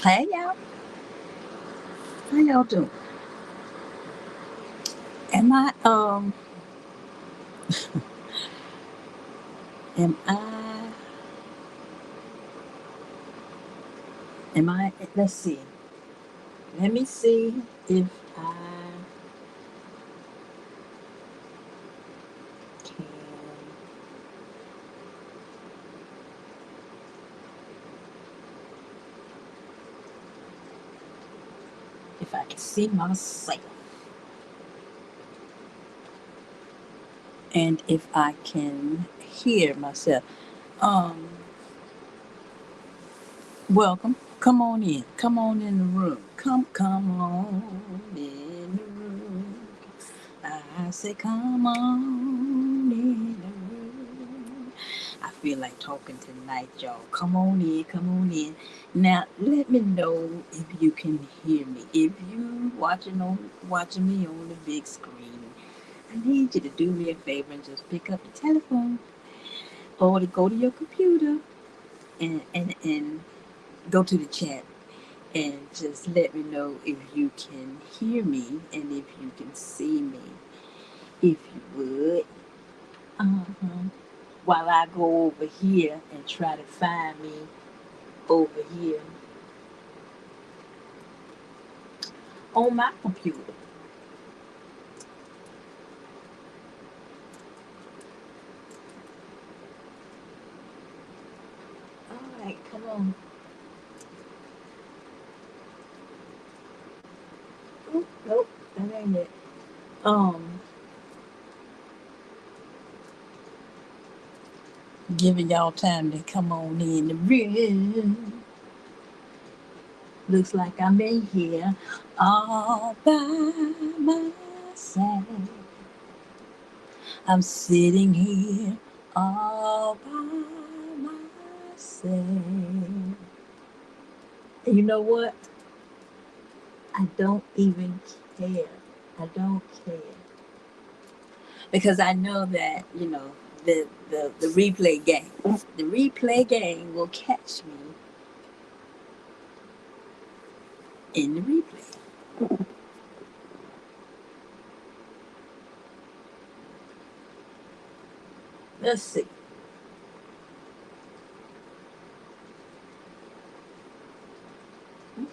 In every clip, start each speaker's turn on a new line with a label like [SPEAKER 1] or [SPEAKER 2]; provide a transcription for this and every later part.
[SPEAKER 1] Hey y'all, how y'all doing? Am I am I let's see. Let me see if I can see myself and if I can hear myself. Um Welcome. Come on in. Come on in the room. Come on in the room. I say, come on in the room. I feel like talking tonight, y'all. Come on in, come on in. Now, let me know if you can hear me. If you watching me on the big screen, I need you to do me a favor and just pick up the telephone or to go to your computer and go to the chat and just let me know if you can hear me and if you can see me, if you would. Uh-huh. While I go over here and try to find me over here on my computer. All right, come on. Oop, nope, that ain't it. Um, Giving y'all time to come on in the room. Looks like I'm in here all by myself. I'm sitting here all by myself. And you know what? I don't even care. I don't care. Because I know that, the replay game. The replay game will catch me in the replay. Let's see. Okay.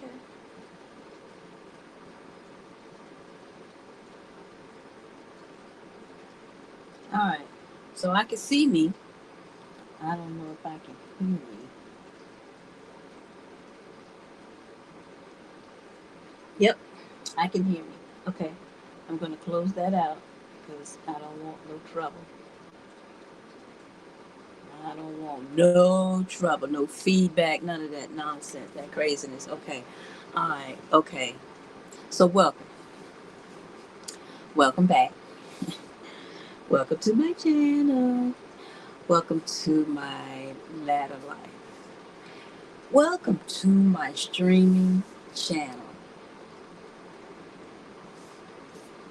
[SPEAKER 1] All right. So I can see me. I don't know if I can hear me. Yep, I can hear me. Okay. I'm going to close that out because I don't want no trouble. I don't want no trouble, no feedback, none of that nonsense, that craziness. Okay. All right. Okay. So welcome. Welcome back. Welcome to my channel. Welcome to my ladder life. Welcome to my streaming channel.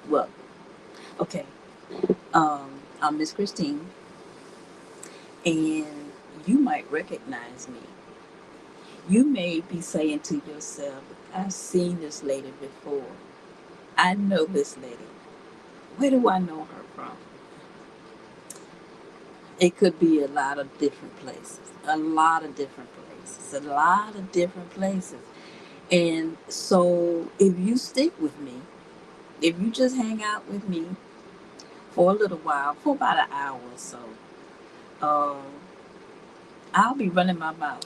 [SPEAKER 1] Welcome. Okay. I'm Miss Christine, and you might recognize me. You may be saying to yourself, I've seen this lady before. I know this lady. Where do I know her from? It could be a lot of different places, a lot of different places, a lot of different places. And so if you stick with me, if you just hang out with me for a little while, for about an hour or so, um, I'll be running my mouth,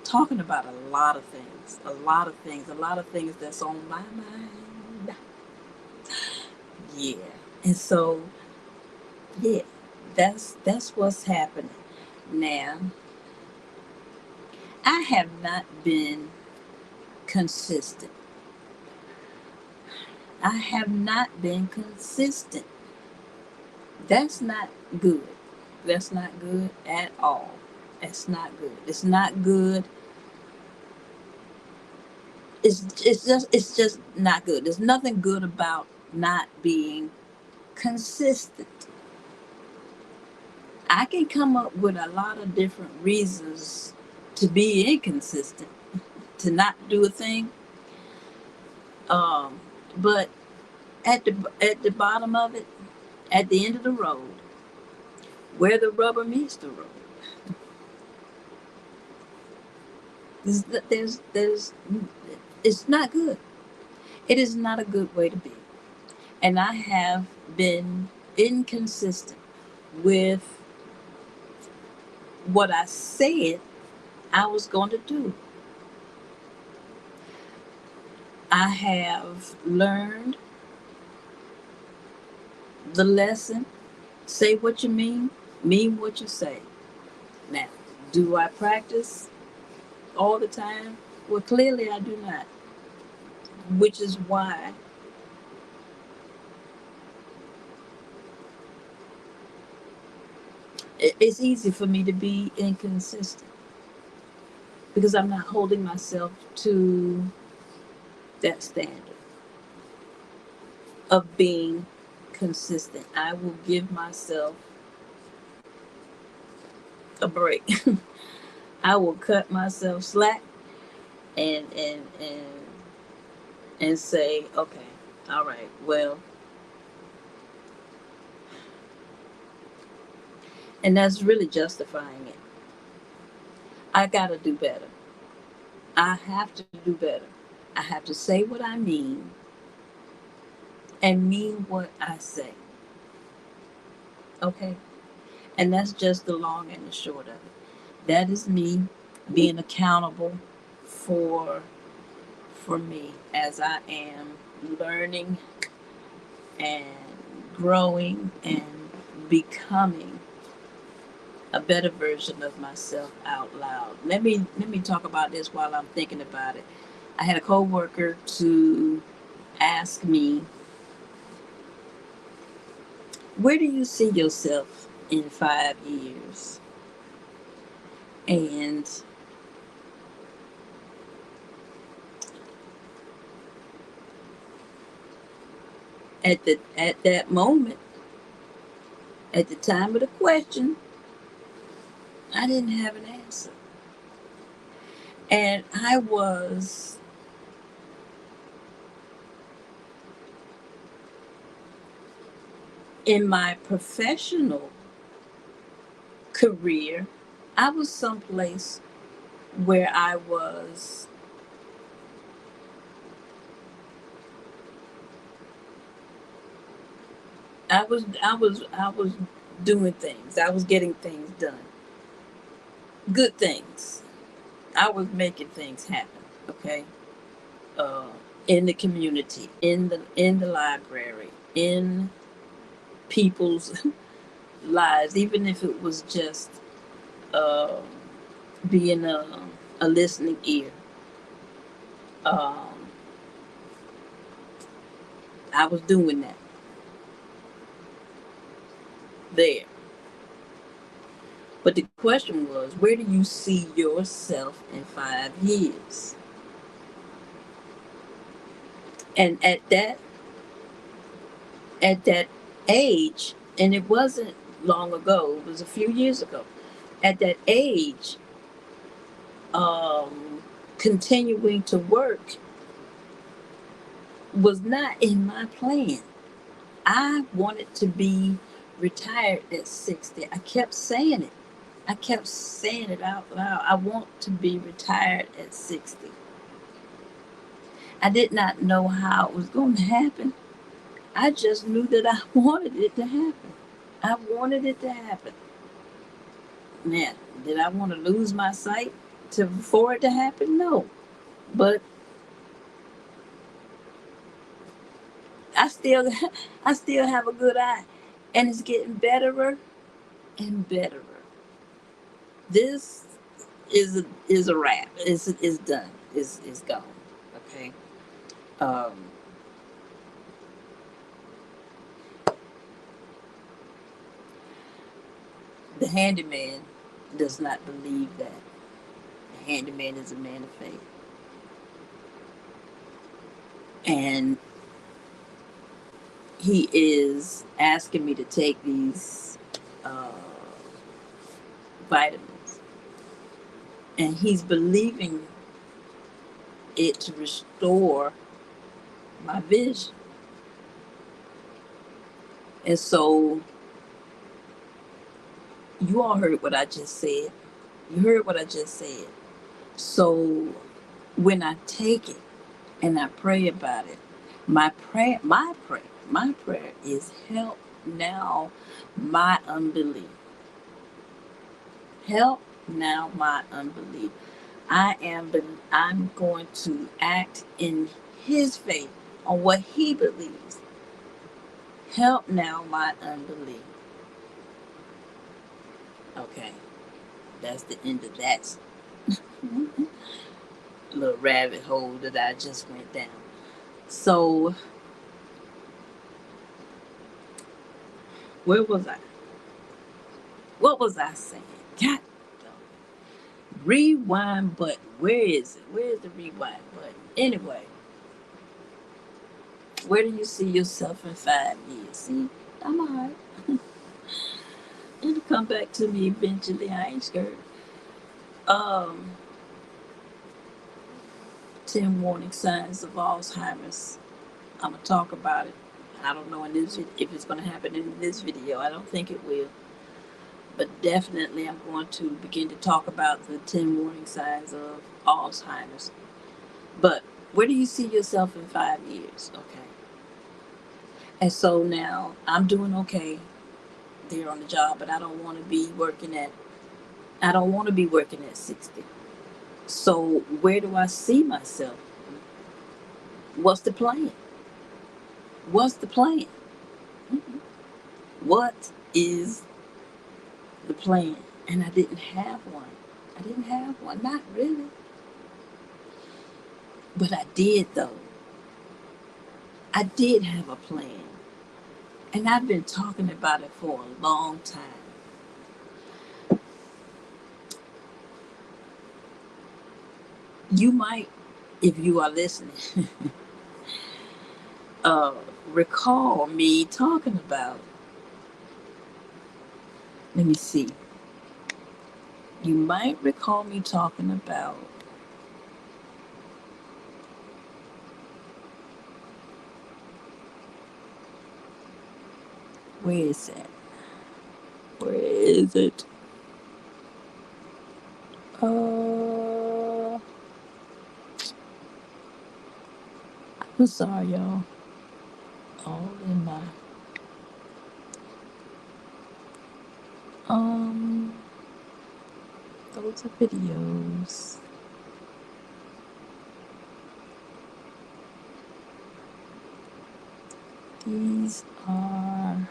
[SPEAKER 1] talking about a lot of things, a lot of things, a lot of things that's on my mind. Yeah. And so, yeah, that's what's happening. Now, I have not been consistent. I have not been consistent. That's not good. That's not good at all. That's not good. It's not good. It's just not good. There's nothing good about not being consistent. I can come up with a lot of different reasons to be inconsistent. to not do a thing. Um, but at the bottom of it, at the end of the road, where the rubber meets the road, there's it's not good. It is not a good way to be. And I have been inconsistent with what I said I was going to do. I have learned the lesson. Say what you mean what you say. Now, do I practice all the time? Well, clearly I do not, which is why it's easy for me to be inconsistent because I'm not holding myself to that standard of being consistent. I will give myself a break. I will cut myself slack and and say, okay, all right, well, and that's really justifying it. I gotta do better. I have to do better. I have to say what I mean and mean what I say. Okay? And that's just the long and the short of it. That is me being accountable for for me as I am learning and growing and becoming a better version of myself out loud. Let me talk about this while I'm thinking about it. I had a coworker to ask me, "Where do you see yourself in 5 years?" And at that moment, at the time of the question, I didn't have an answer. And I was in my professional career, I was someplace where I was doing things. I was getting things done. Good things. I was making things happen, okay? Uh, in the community, in the library, in people's lives, even if it was just uh, being a listening ear. Um, I was doing that there. But the question was, where do you see yourself in 5 years? And at that age, and it wasn't long ago, it was a few years ago. At that age, continuing to work was not in my plan. I wanted to be retired at 60. I kept saying it. I kept saying it out loud. I want to be retired at 60. I did not know how it was going to happen. I just knew that I wanted it to happen. I wanted it to happen. Man, did I want to lose my sight for it to happen? No. But I still I still have a good eye. And it's getting betterer and betterer. This is a wrap. It's done. It's gone. Okay. Um, the handyman does not believe that. The handyman is a man of faith. And he is asking me to take these uh, vitamins. And he's believing it to restore my vision. And so you all heard what I just said. You heard what I just said. So when I take it and I pray about it, my prayer is help now my unbelief. Help now my unbelief. I'm going to act in his faith on what he believes. Help now my unbelief. Okay, that's the end of that little rabbit hole that I just went down. So, where was I? What was I saying? God, rewind button. Where is it? Where is the rewind button? Anyway, where do you see yourself in 5 years? See, I'm alright. It'll come back to me eventually. I ain't scared. Um, 10 warning signs of Alzheimer's. I'm gonna talk about it. I don't know if it's gonna happen in this video. I don't think it will. But definitely I'm going to begin to talk about the 10 warning signs of Alzheimer's. But where do you see yourself in 5 years? Okay. And so now I'm doing okay there on the job, but I don't want to be working at 60. So where do I see myself? What's the plan? What's the plan? What is the plan? And I didn't have one. Not really. But I did though. I did have a plan. And I've been talking about it for a long time. You might, if you are listening, uh, recall me talking about, let me see. You might recall me talking about where is it? Where is it? I'm sorry, y'all. All in my um those are videos. These are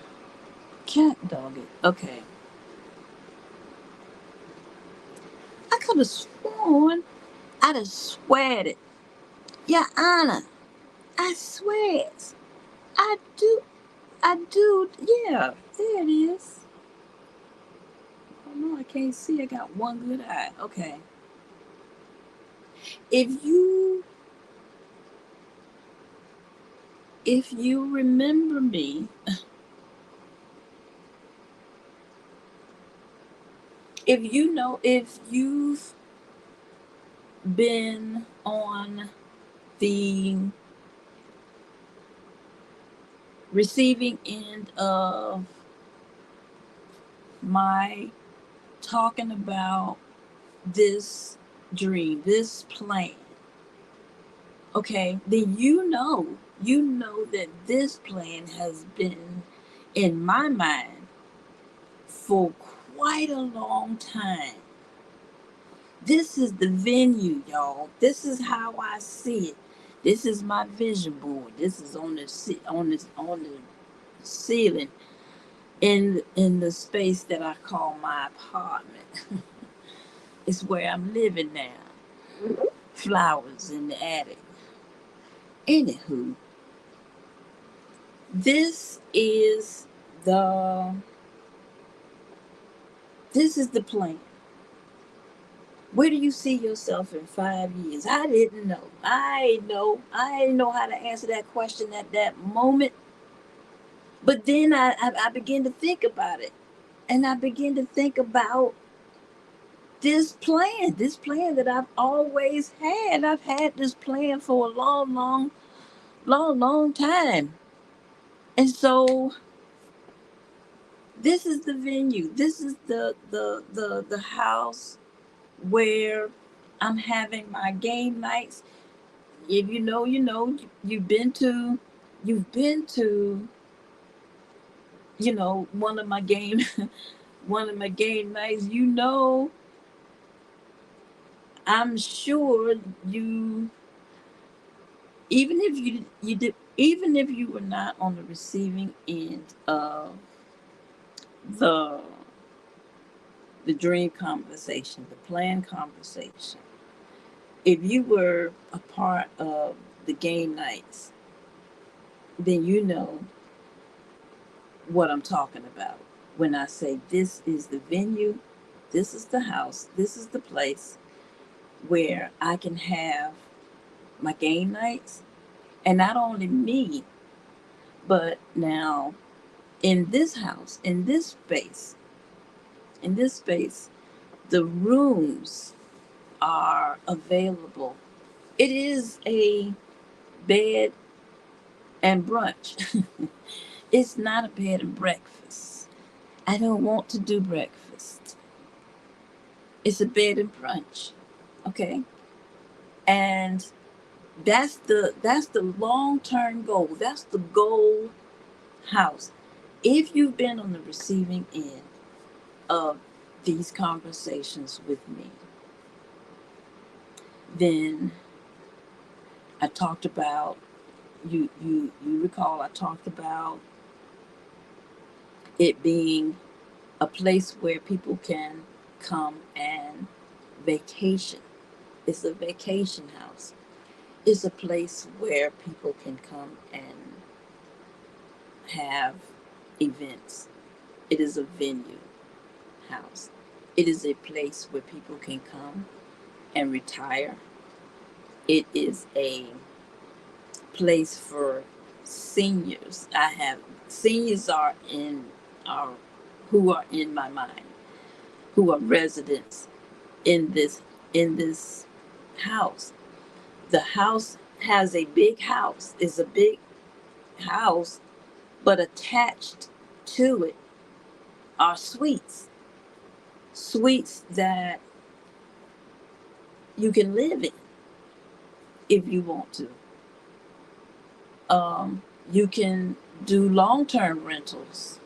[SPEAKER 1] cat dog it. Okay. I could have sworn I'd have sweared it. Your Honor, I swear it. I do. Yeah, there it is. Oh no, I can't see. I got one good eye. Okay. If you remember me, if you've been on the receiving end of my talking about this dream, this plan, okay, then you know that this plan has been in my mind for quite a long time. This is the venue, y'all. This is how I see it. This is my vision board. This is on the ceiling in the space that I call my apartment. It's where I'm living now. Flowers in the attic. Anywho, this is the plan. Where do you see yourself in 5 years? I didn't know. I didn't know how to answer that question at that moment. But then I began to think about it. And I began to think about this plan that I've always had. I've had this plan for a long time. And so this is the venue. This is the house where I'm having my game nights. If you know, you know, you've been to, one of my game one of my game nights, I'm sure you, even if you were not on the receiving end of the the dream conversation, the plan conversation, if you were a part of the game nights, then you know what I'm talking about when I say this is the venue, this is the house, this is the place where I can have my game nights. And not only me, but now in this house, in this space, the rooms are available. It is a bed and brunch. It's not a bed and breakfast. I don't want to do breakfast. It's a bed and brunch. Okay? And that's the long-term goal. That's the goal house. If you've been on the receiving end of these conversations with me, then I talked about you recall I talked about it being a place where people can come and vacation. It's a vacation house. It's a place where people can come and have events. It is a venue house. It is a place where people can come and retire. It is a place for seniors. I have seniors are who are in my mind, who are residents in this house. The house has a big house. It's a big house, but attached to it are suites. Suites that you can live in if you want to. You can do long-term rentals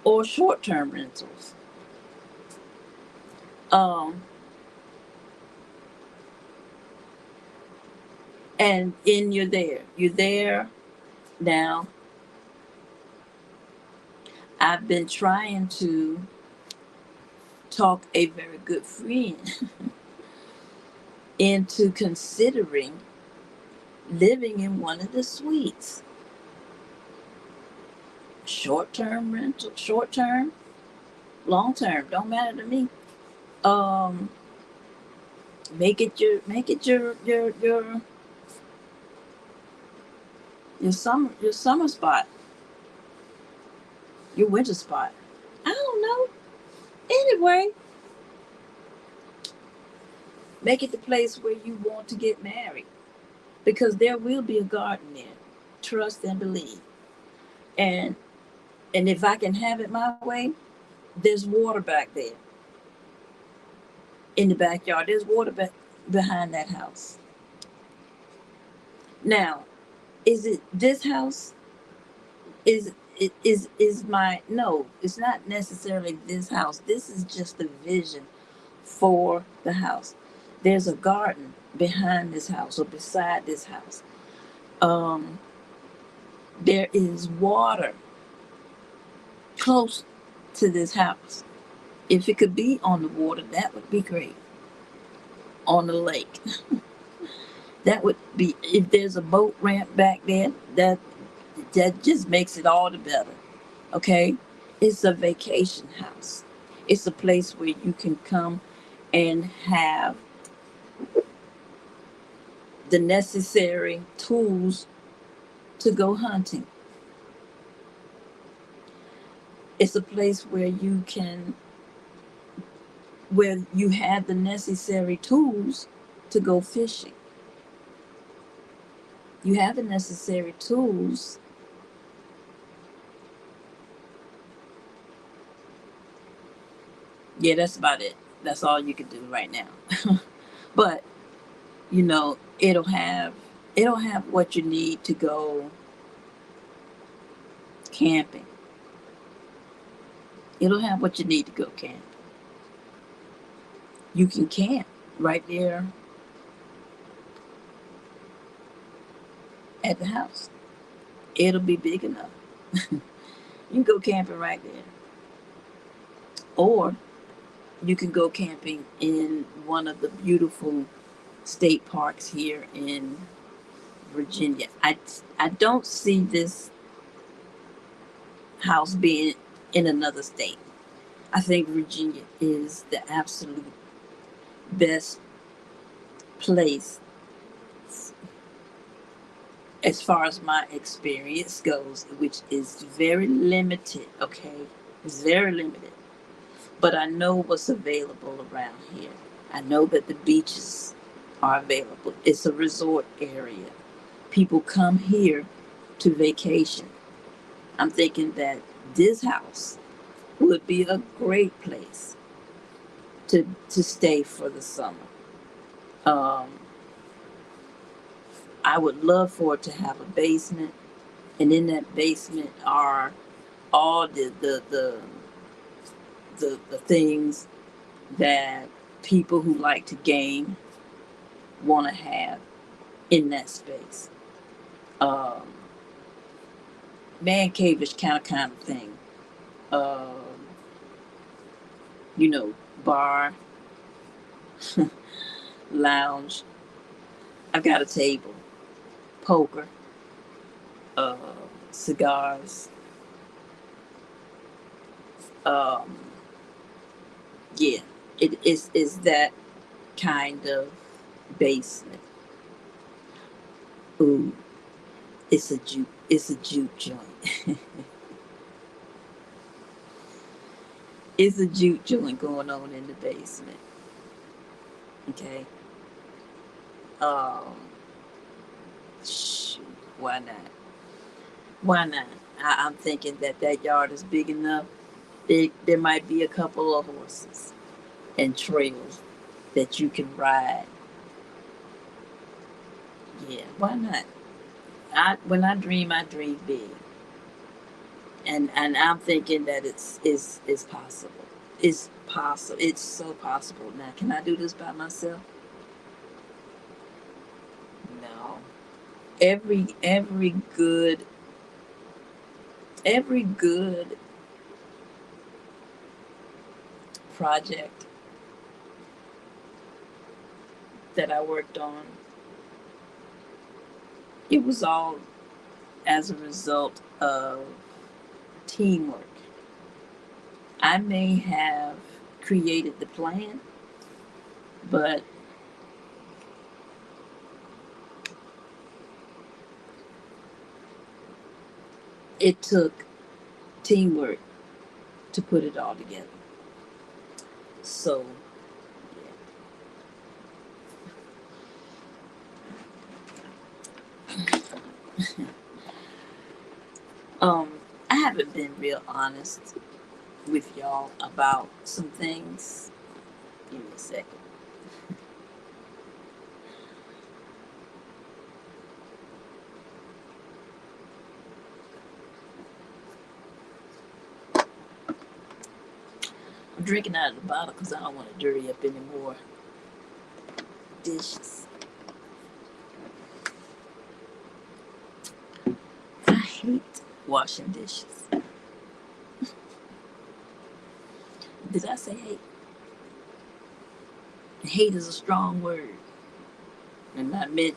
[SPEAKER 1] or short-term rentals. Um, and you're there. You're there now. I've been trying to talk a very good friend into considering living in one of the suites. Short-term rental, short-term, long-term, don't matter to me. Um, make it your summer spot, your winter spot. I don't know. Anyway, make it the place where you want to get married, because there will be a garden there. Trust and believe. And if I can have it my way, there's water back there in the backyard. There's water back behind that house. Now, is it this house? Is my no? It's not necessarily this house. This is just the vision for the house. There's a garden behind this house or beside this house. Um, there is water close to this house. If it could be on the water, that would be great. On the lake, that would be. If there's a boat ramp back there, that just makes it all the better. Okay, it's a vacation house. It's a place where you can come and have the necessary tools to go hunting. It's a place where you can where you have the necessary tools to go fishing. You have the necessary tools. Yeah, that's about it. That's all you can do right now. But you know, it'll have what you need to go camping. It'll have what you need to go camping. You can camp right there at the house. It'll be big enough. You can go camping right there. Or you can go camping in one of the beautiful state parks here in Virginia. I don't see this house being in another state. I think Virginia is the absolute best place as far as my experience goes, which is very limited, okay? It's very limited. But I know what's available around here. I know that the beaches are available. It's a resort area. People come here to vacation. I'm thinking that this house would be a great place to stay for the summer. Um, I would love for it to have a basement, and in that basement are all the things that people who like to game want to have in that space. Um, Man cave-ish kind of thing. Um, you know, bar, lounge. I've got a table, poker, uh, cigars. Um, yeah, it is that kind of basement. Ooh, it's a juke joint. It's a juke joint going on in the basement. Okay. Um, Shoot, why not? Why not? I'm thinking that that yard is big enough. There might be a couple of horses and trails that you can ride. Yeah, why not? When I dream big, and I'm thinking that it's possible. It's possible. It's so possible. Now, can I do this by myself? No. Every good project that I worked on, it was all as a result of teamwork. I may have created the plan, but it took teamwork to put it all together. So, yeah. I haven't been real honest with y'all about some things. Give me a second. I'm drinking out of the bottle because I don't want to dirty up any more dishes. I hate washing dishes. Did I say hate? Hate is a strong word, and I meant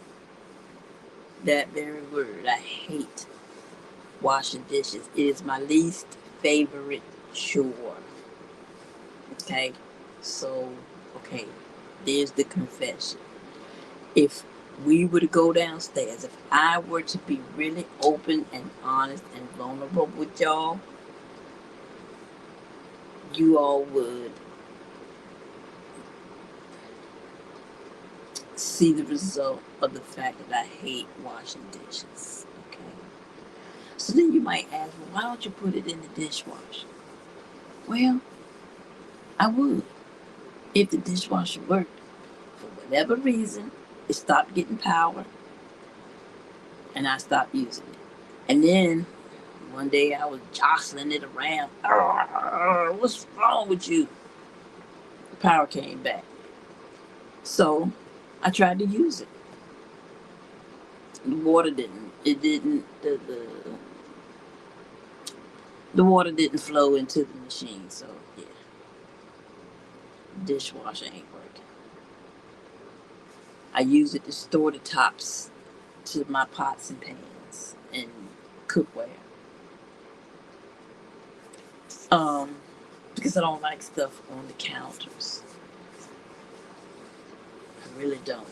[SPEAKER 1] that very word. I hate washing dishes. It is my least favorite chore. Okay, so okay, there's the confession. If we were to go downstairs, if I were to be really open and honest and vulnerable with y'all, you all would see the result of the fact that I hate washing dishes. Okay. So then you might ask, well, why don't you put it in the dishwasher? Well, I would if the dishwasher worked. For whatever reason, it stopped getting power and I stopped using it. And then one day I was jostling it around. What's wrong with you? The power came back. So I tried to use it. The water didn't. It didn't. The water didn't flow into the machine. So yeah, dishwasher ain't working. I use it to store the tops to my pots and pans and cookware. Um, because I don't like stuff on the counters. I really don't.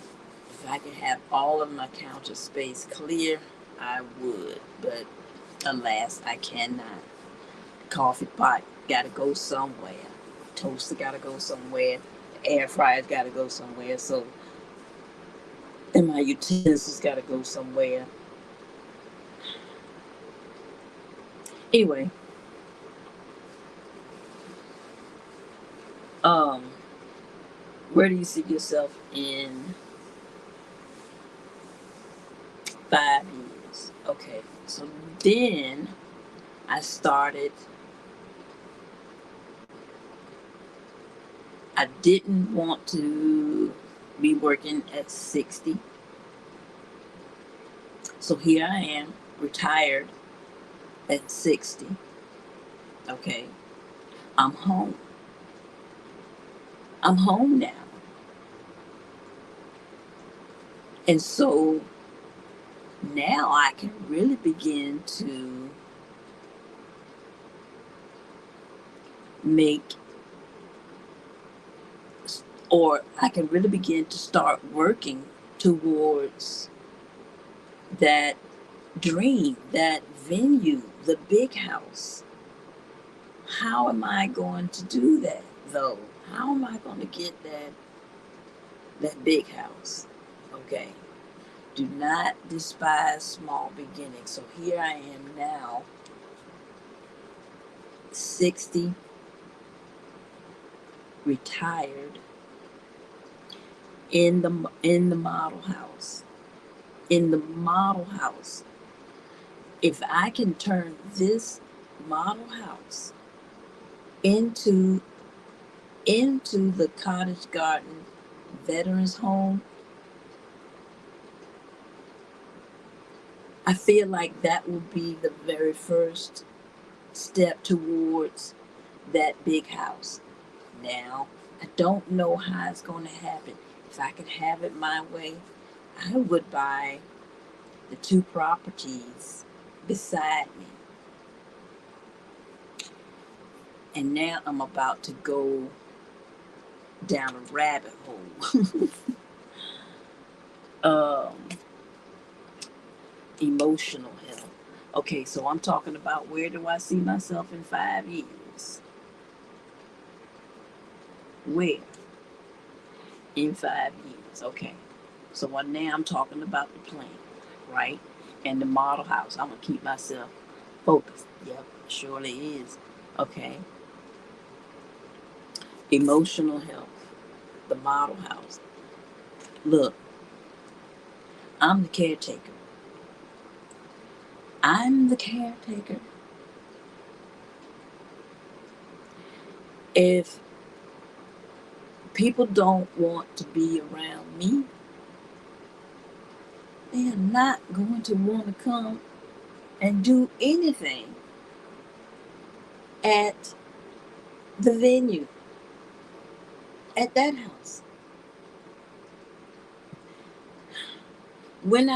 [SPEAKER 1] If I could have all of my counter space clear, I would. But alas, I cannot. Coffee pot gotta go somewhere. Toaster gotta go somewhere. The air fryer's gotta go somewhere. So, and my utensils gotta go somewhere. Anyway, um, where do you see yourself in 5 years? Okay, so then I started. I didn't want to be working at 60. So here I am, retired at 60. Okay, I'm home. I'm home now. And so now I can really begin to make, or I can really begin to start working towards that dream, that venue, the big house. How am I going to do that though? How am I going to get that big house? Okay. Do not despise small beginnings. So here I am now, 60, retired, in the model house. In the model house. If I can turn this model house into the cottage garden veterans home, I feel like that will be the very first step towards that big house. Now, I don't know how it's going to happen. If I could have it my way, I would buy the 2 properties beside me. And now I'm about to go down a rabbit hole. um, Emotional health. Okay, so I'm talking about where do I see myself in 5 years? Where? In 5 years. Okay. So now I'm talking about the plan, right? And the model house. I'm gonna keep myself focused. Yep, surely is. Okay. Emotional health. The model house. Look, I'm the caretaker. I'm the caretaker. If people don't want to be around me, they are not going to want to come and do anything at the venue, at that house. When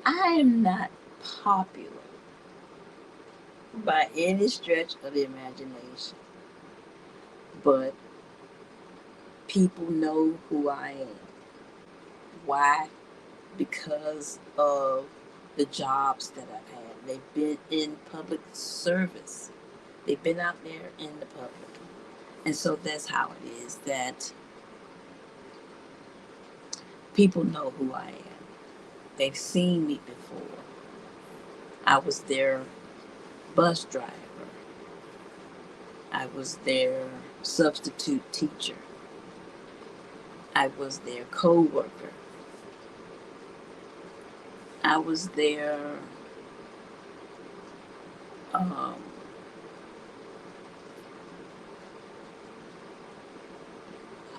[SPEAKER 1] I am not popular by any stretch of the imagination, but people know who I am. Why? Because of the jobs that I've had. They've been in public service. They've been out there in the public. And so that's how it is that people know who I am. They've seen me before. I was their bus driver. I was their substitute teacher. I was their co-worker. I was their um,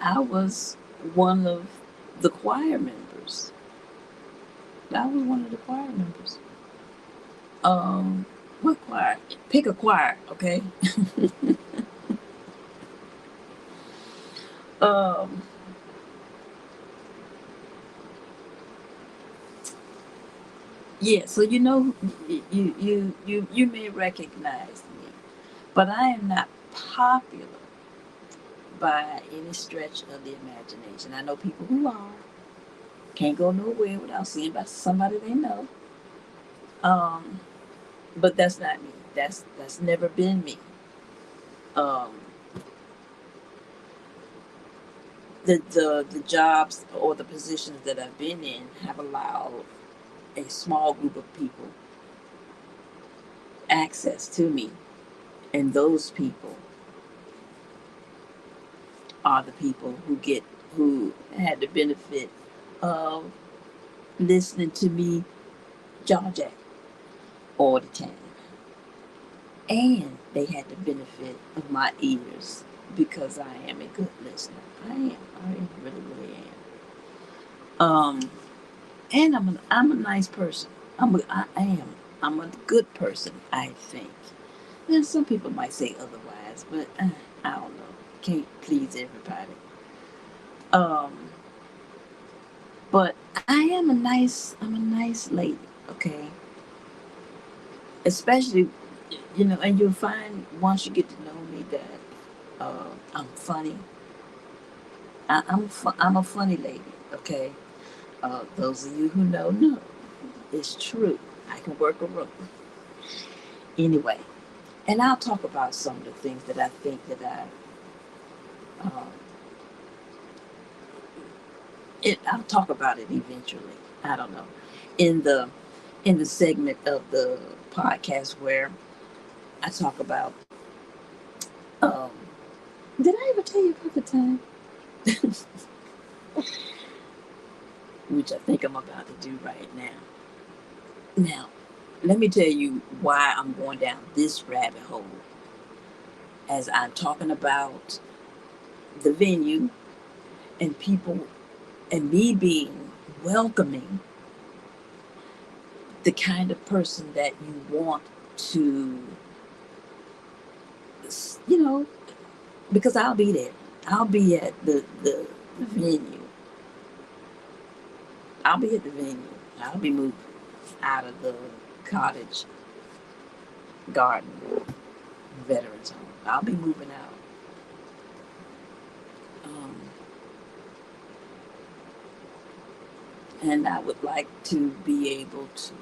[SPEAKER 1] I was one of the choir members. I was one of the choir members. What choir? Pick a choir, okay? um, yeah. So you may recognize me, but I am not popular by any stretch of the imagination. I know people who are. Can't go nowhere without seeing by somebody they know. Um, but that's not me. That's never been me. Um, the jobs or the positions that I've been in have allowed a small group of people access to me, and those people are the people who had the benefit of listening to me jaw jack all the time, and they had the benefit of my ears because I am a good listener. I really really am. And I'm a nice person. I am. I'm a good person, I think. And some people might say otherwise, but I don't know. Can't please everybody. Um, but I'm a nice lady, okay? Especially, and you'll find once you get to know me that I'm funny. I'm a funny lady, okay? Those of you who know, it's true. I can work a room. Anyway, and I'll talk about some of the things that I think that um, I'll talk about it eventually. I don't know. In the in the segment of the podcast where I talk about um, did I ever tell you about the time? Which I think I'm about to do right now. Now, let me tell you why I'm going down this rabbit hole as I'm talking about the venue and people and me being welcoming, the kind of person that you want to, you know, because I'll be there. I'll be at the venue. I'll be at the venue. I'll be moving out of the cottage garden veterans home. I'll be moving out. Um, and I would like to be able to.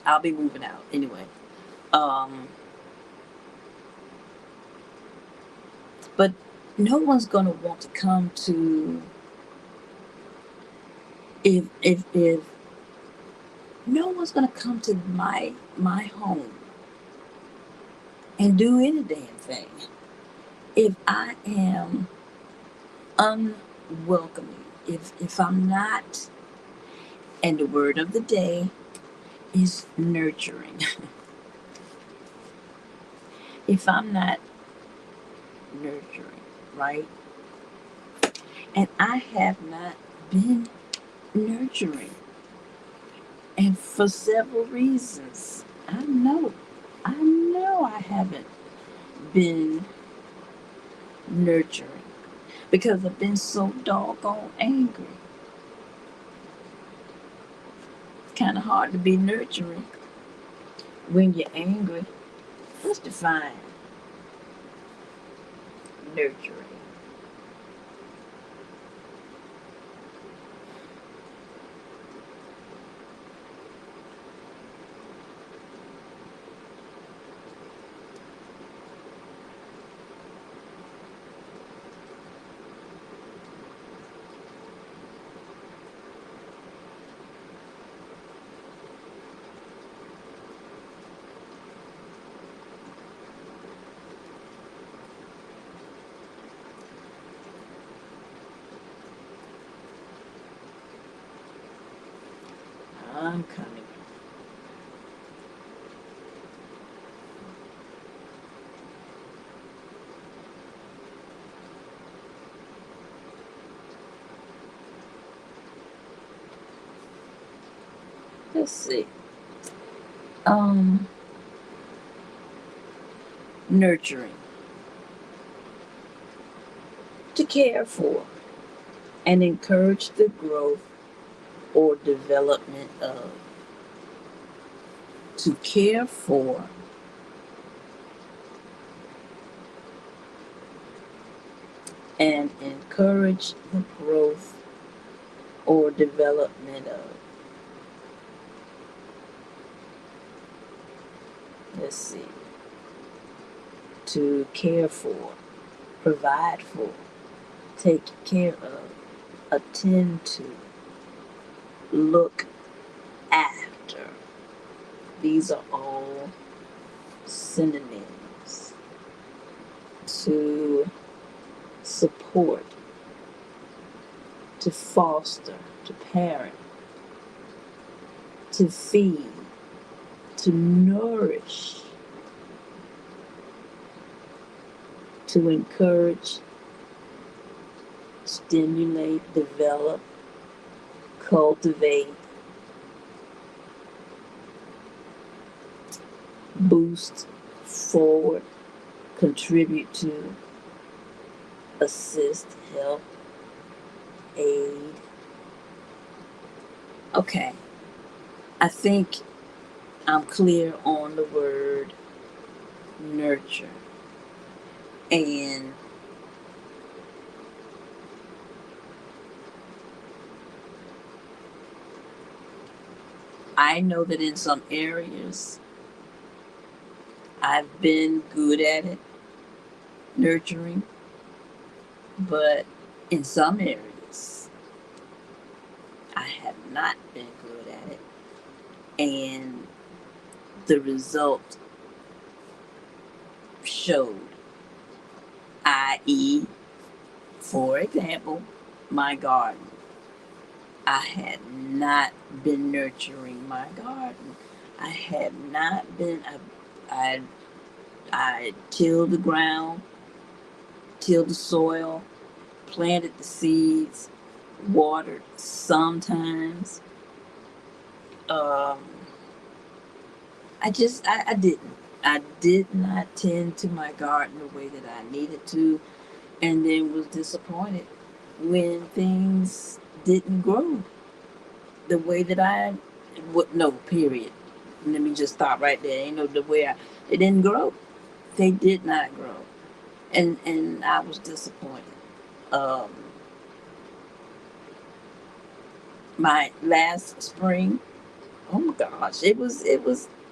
[SPEAKER 1] I'll be moving out anyway. Um, but no one's gonna want to come to if no one's gonna come to my home and do any damn thing if I am unwelcoming. If I'm not, and the word of the day is nurturing. If I'm not nurturing, right? And I have not been nurturing. And for several reasons. I know I haven't been nurturing because I've been so doggone angry. It's kind of hard to be nurturing when you're angry. Let's define nurturing. I'm coming. Let's see. Um, Nurturing, to care for and encourage the growth or development of. To care for and encourage the growth or development of. Let's see. To care for, provide for, take care of, attend to, look after. These are all synonyms. To support, to foster, to parent, to feed, to nourish, to encourage, stimulate, develop, cultivate, boost, forward, contribute to, assist, help, aid. Okay, I think I'm clear on the word nurture. And I know that in some areas I've been good at it, nurturing, but in some areas I have not been good at it. And the result showed, i.e., for example, my garden. I had not been nurturing my garden. I had not been, I tilled the ground, tilled the soil, planted the seeds, watered sometimes. Um, I didn't. I did not tend to my garden the way that I needed to, and then was disappointed when things didn't grow the way that I would. No, period. Let me just stop right there. Ain't no the way it didn't grow. They did not grow, and I was disappointed. Um, my last spring, oh my gosh, it was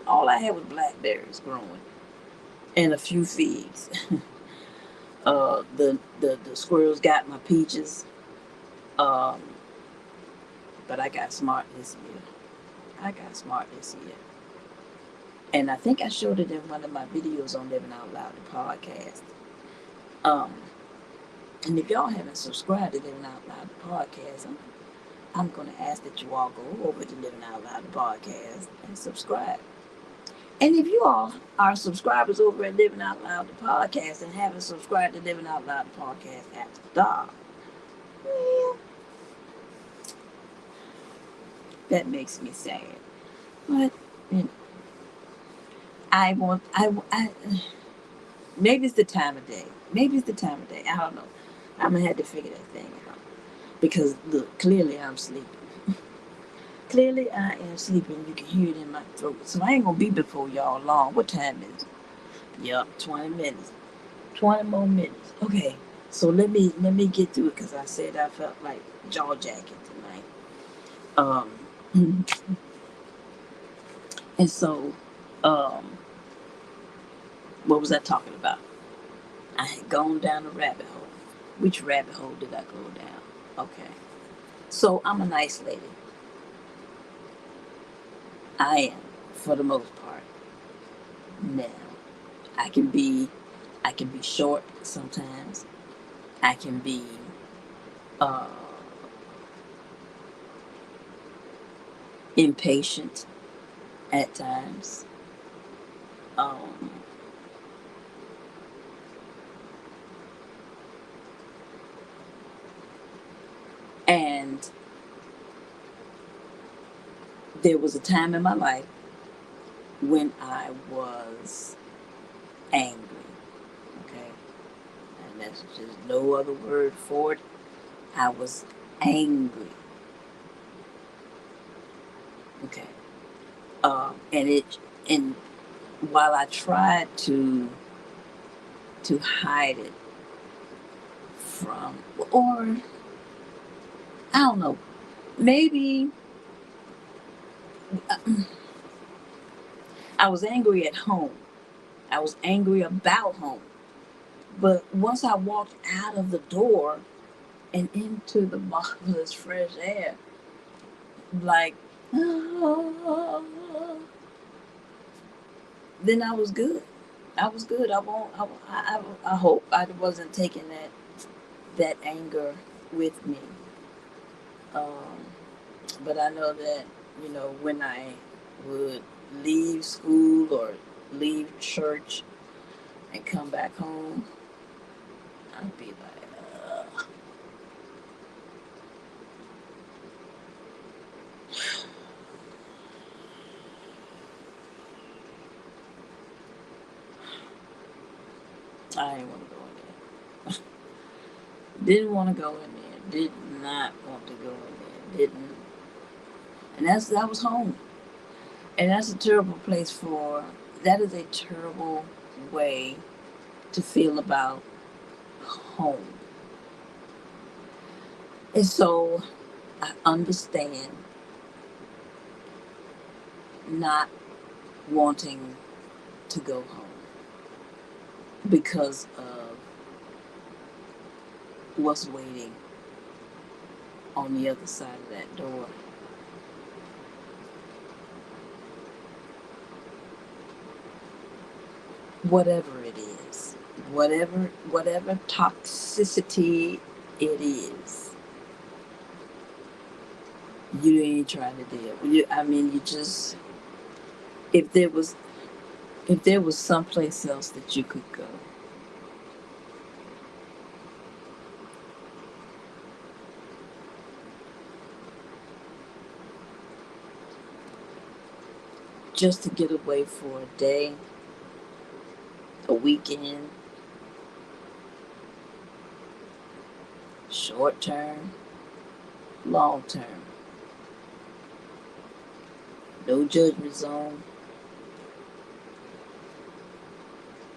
[SPEAKER 1] all I had was blackberries growing and a few figs. The squirrels got my peaches, um, but I got smart this year. I got smart this year. And I think I showed it in one of my videos on Living Out Loud, the podcast. Um, and if y'all haven't subscribed to Living Out Loud, the podcast, I'm going to ask that you all go over to Living Out Loud, the podcast, and subscribe. And if you all are subscribers over at Living Out Loud, the podcast, and haven't subscribed to Living Out Loud, the podcast at the start, well, that makes me sad. But you know, I maybe it's the time of day. Maybe it's the time of day. I don't know. I'm gonna have to figure that thing out because look, clearly I'm sleeping. Clearly I am sleeping. You can hear it in my throat. So I ain't gonna be before y'all long. What time is it? Yup, 20 minutes. 20 more minutes. Okay. So let me get through it because I said I felt like jaw jacking tonight. Um, and so, um, what was I talking about? I had gone down a rabbit hole. Which rabbit hole did I go down? Okay. So I'm a nice lady. I am, for the most part. Now, I can be, I can be short sometimes. I can be, uh, impatient at times. Um, and there was a time in my life when I was angry. Okay. And that's just no other word for it. I was angry. Okay. And while I tried to hide it from, or I don't know, maybe I was angry at home. I was angry about home. But once I walked out of the door and into the marvelous fresh air, like, then I was good. I was good. I won't. I hope I wasn't taking that anger with me. Um, but I know that when I would leave school or leave church and come back home, I'd be like, I didn't want to go in there. Didn't want to go in there. Did not want to go in there. Didn't. And that was home. And that's a terrible place for. That is a terrible way to feel about home. And so I understand not wanting to go home because of what's waiting on the other side of that door. Whatever it is, whatever toxicity it is, you ain't trying to deal. I mean, you just if there was someplace else that you could go, just to get away for a day, a weekend, short term, long term, no judgment zone.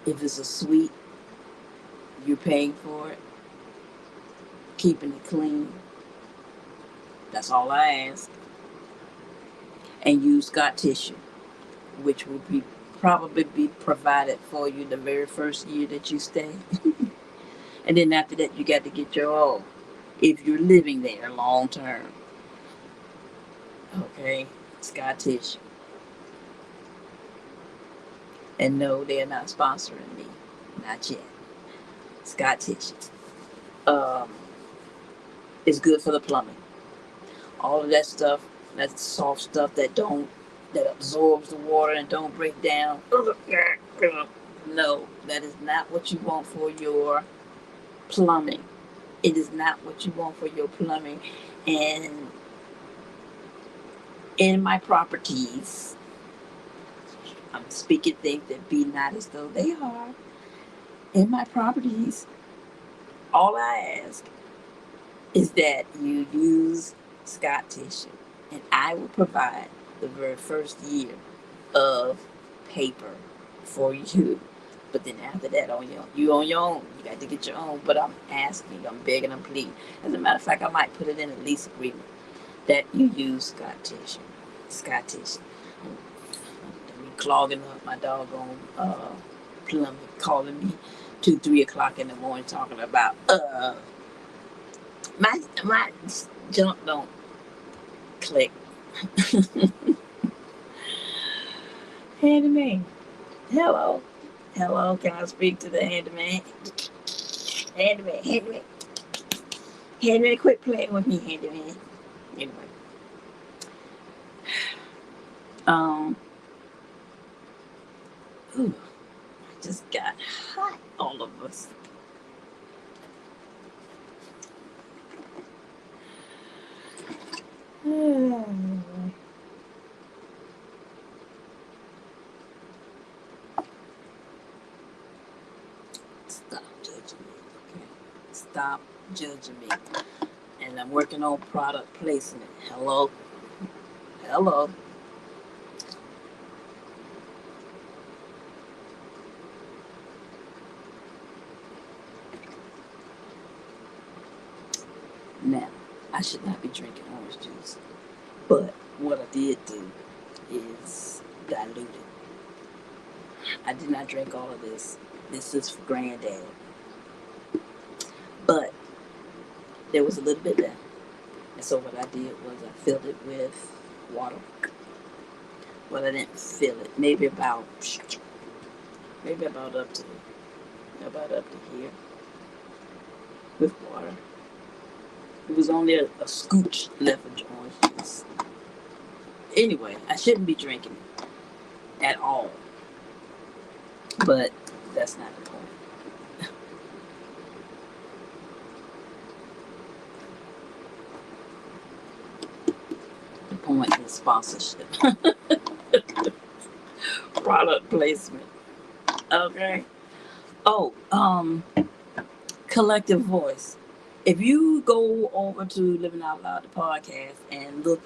[SPEAKER 1] If it's a suite, you're paying for it, keeping it clean. That's all I ask. And use Scott tissue, which will be probably be provided for you the very first year that you stay. And then after that, you got to get your own if you're living there long term. Okay, Scott tissue. And no, they're not sponsoring me, not yet. Scott tissue. Um, it's good for the plumbing. All of that stuff, that soft stuff that absorbs the water and don't break down. No, that is not what you want for your plumbing. It is not what you want for your plumbing. And in my properties, I'm speaking things that be not as though they are. In my properties, all I ask is that you use Scott tissue, and I will provide the very first year of paper for you. But then after that, you on your own. You got to get your own. But I'm asking, I'm begging, I'm pleading. As a matter of fact, I might put it in a lease agreement that you use Scott tissue. Scott tissue. Me clogging up my doggone plumbing, calling me 2, 3 o'clock in the morning talking about my junk don't click. Handyman. Hello. Hello, can I speak to the handyman? Handyman. Handyman, quit playing with me, handyman. Anyway. Um, ooh, I just got hot, all of us. Stop judging me, okay? Stop judging me. And I'm working on product placement. Hello, hello. Now, I should not be drinking orange juice, but what I did do is dilute it. I did not drink all of this. This is for granddad. But there was a little bit left. And so what I did was I filled it with water. Well, I didn't fill it. Maybe about up to here with water. It was only a scooch left of orange juice. Anyway, I shouldn't be drinking it at all. But that's not the point. The point is sponsorship. Product placement. Okay. Oh, collective voice. If you go over to Living Out Loud, the podcast, and look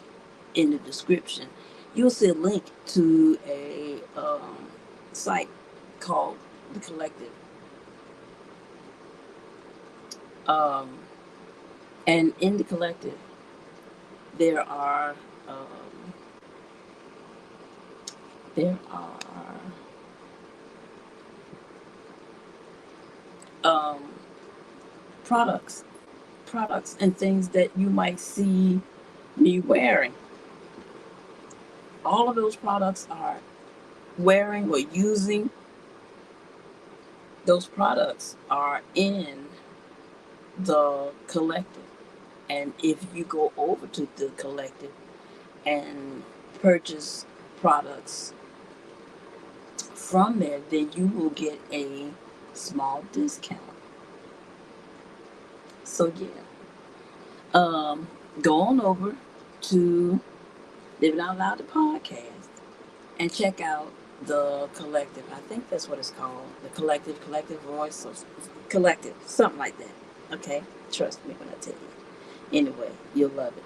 [SPEAKER 1] in the description, you'll see a link to a site called The Collective. Um, and in The Collective, there are um, there are um, products, and things that you might see me wearing. All of those products are wearing or using. Those products are in the collective. And if you go over to the collective and purchase products from there, then you will get a small discount. So yeah, go on over to Living Out Loud the podcast and check out the collective. I think that's what it's called. The collective voice, or collective, something like that. Okay, trust me when I tell you. Anyway, you'll love it.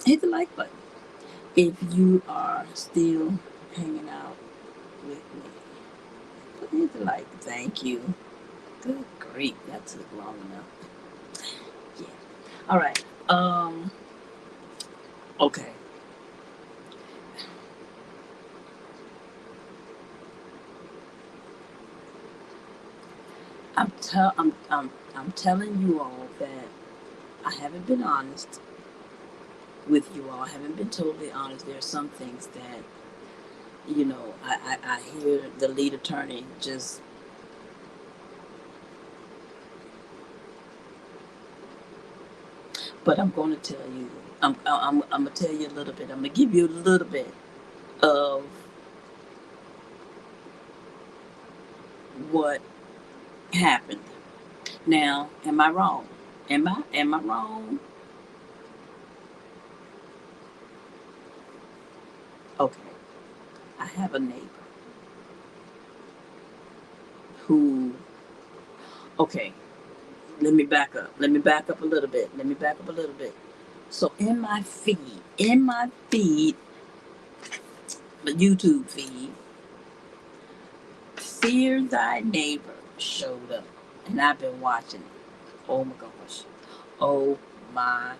[SPEAKER 1] Hit the like button if you are still hanging out with me. Hit the like. Thank you. Good grief, that took long enough. Yeah. All right. Okay. I'm telling you all that I haven't been honest with you all. I haven't been totally honest. There are some things that, I hear the lead attorney just, but I'm going to tell you, I'm going to tell you a little bit. I'm going to give you a little bit of what happened. Now, am I wrong? Am I wrong? Okay. I have a neighbor who, okay, let me back up. Let me back up a little bit. So in my feed, the YouTube feed, Fear Thy Neighbor showed up. And I've been watching it. Oh my gosh. Oh my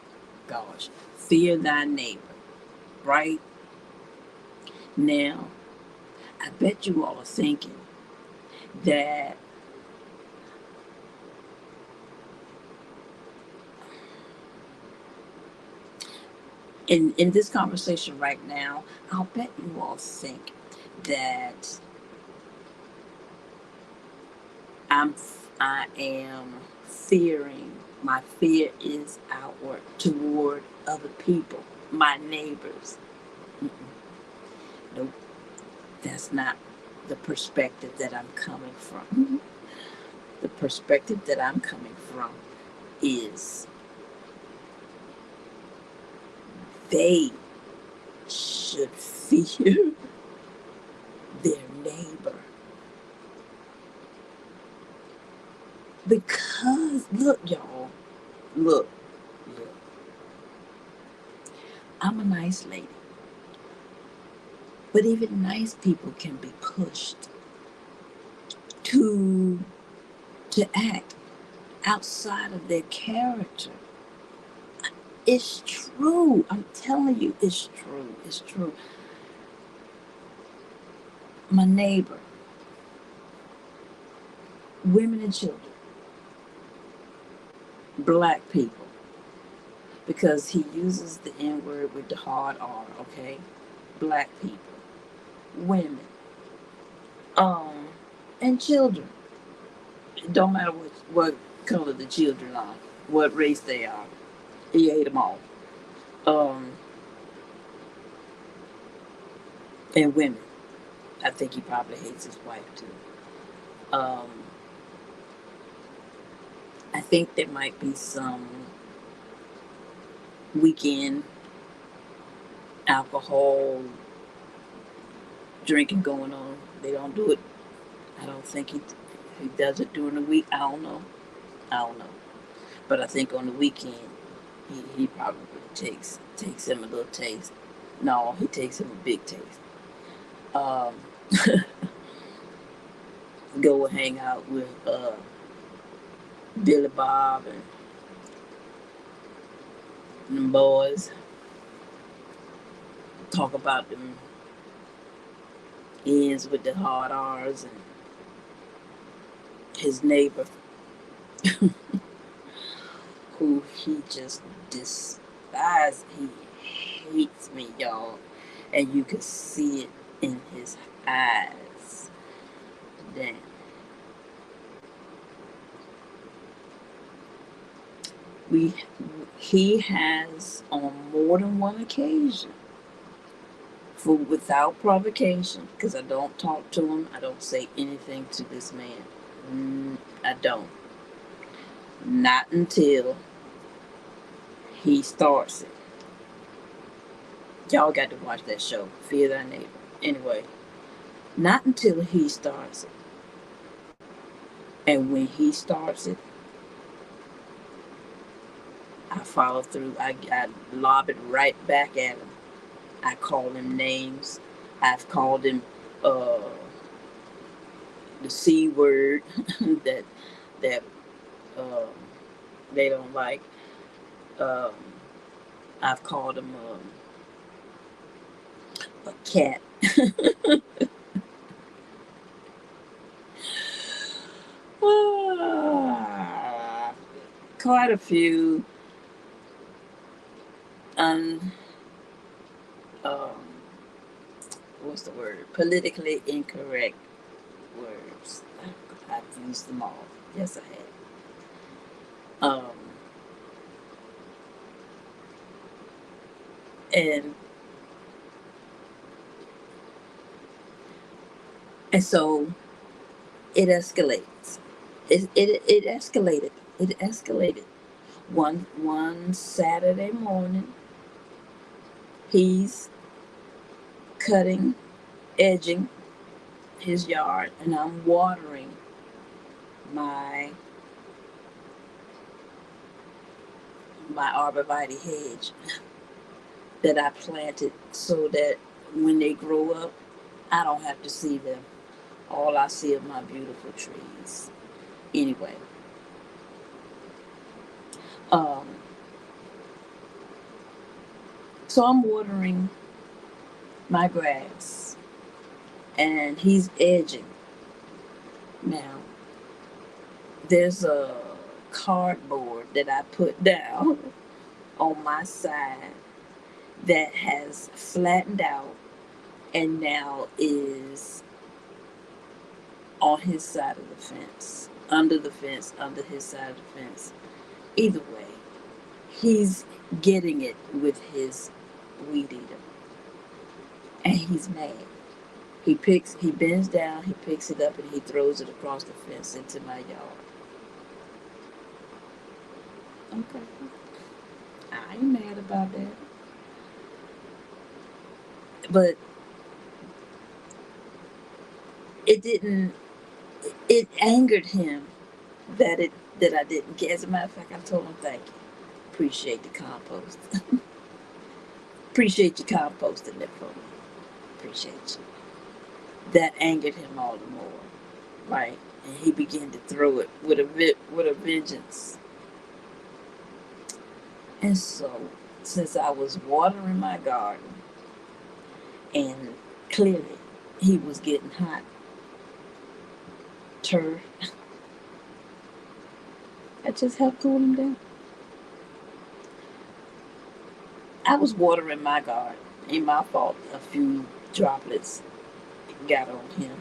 [SPEAKER 1] gosh. Fear Thy Neighbor. Right? Now, I bet you all are thinking that in this conversation right now, I'll bet you all think that I am fearing. My fear is outward toward other people, my neighbors. Mm-mm. that's not the perspective that I'm coming from. The perspective that I'm coming from is they should fear their neighbor. Because, look, y'all, look, look, I'm a nice lady. But even nice people can be pushed to act outside of their character. It's true. I'm telling you, it's true. It's true. My neighbor, women and children, black people, because he uses the N word with the hard R, okay? Black people, women, and children. It don't matter what color the children are, what race they are. He ate them all. Um, and women. I think he probably hates his wife too. I think there might be some weekend alcohol drinking going on. They don't do it. I don't think he does it during the week. I don't know. But I think on the weekend he probably takes him a little taste. No, he takes him a big taste. Um, go hang out with Billy Bob and them boys. Talk about them ends with the hard R's and his neighbor who he just despises. He hates me, y'all. And you can see it in his eyes. Damn. He has on more than one occasion, for without provocation, because I don't talk to him, I don't say anything to this man. I don't. Not until he starts it. Y'all got to watch that show, Fear Thy Neighbor. Anyway, not until he starts it. And when he starts it, I follow through. I lob it right back at him. I call him names. I've called him the C word that um, they don't like. I've called him a cat. Quite a few what's the word? Politically incorrect words. I've used them all. Yes, I have. And so it escalates. It escalated. It escalated. One Saturday morning, he's edging his yard, and I'm watering my arborvitae hedge that I planted so that when they grow up, I don't have to see them. All I see are my beautiful trees. Anyway, so I'm watering my grass, and he's edging. Now, there's a cardboard that I put down on my side that has flattened out and now is on his side of the fence, under his side of the fence. Either way, he's getting it with his weed eater. And he's mad. He bends down, he picks it up, and he throws it across the fence into my yard. Okay, I ain't mad about that, but it didn't. It angered him that it that I didn't get. As a matter of fact, I told him thank you, appreciate the compost, appreciate you composting it for me, appreciate you. That angered him all the more, right? And he began to throw it with a vengeance. And so, since I was watering my garden, and clearly he was getting hot, turd, I just helped cool him down. I was watering my garden. Ain't my fault. A few droplets got on him.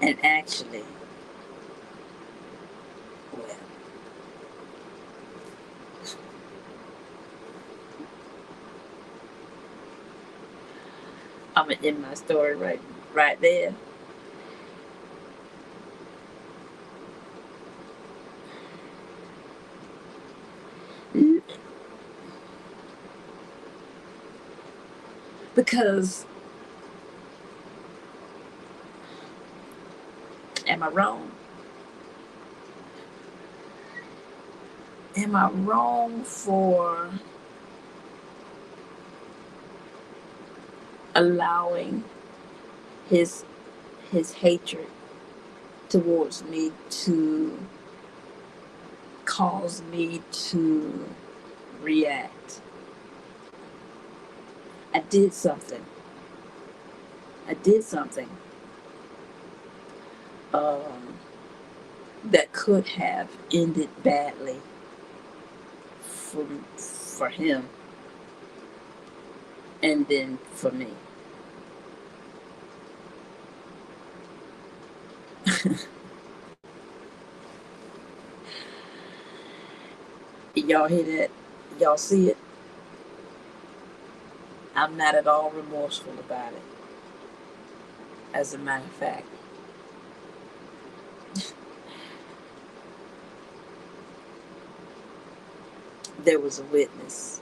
[SPEAKER 1] And actually, well, I'm gonna end my story right there. Because am I wrong? Am I wrong for allowing his his hatred towards me to cause me to react? I did something. I did something um, that could have ended badly for him and then for me. Y'all hear that? Y'all see it? I'm not at all remorseful about it. As a matter of fact, there was a witness.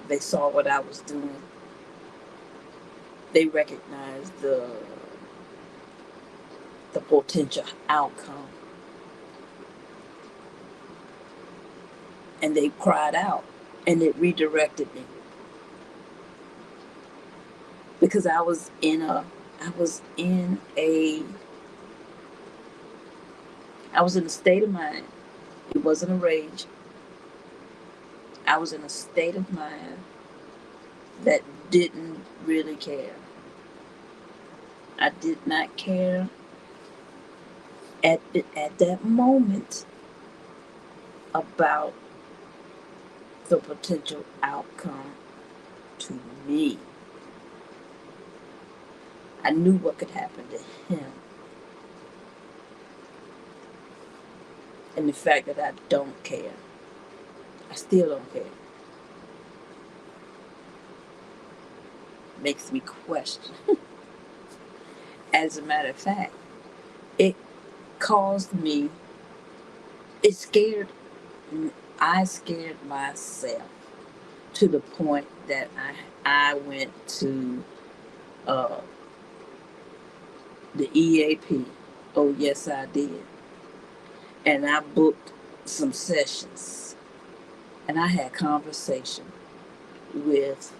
[SPEAKER 1] They saw what I was doing. They recognized the potential outcome, and they cried out, and it redirected me because I was in a I was in a state of mind. It wasn't a rage. I was in a state of mind that didn't really care. I did not care at that moment about the potential outcome to me. I knew what could happen to him. And the fact that I don't care, I still don't care, makes me question. As a matter of fact, it caused me, it scared, I scared myself to the point that I went to uh, the EAP. Oh, yes, I did. And I booked some sessions. And I had conversation with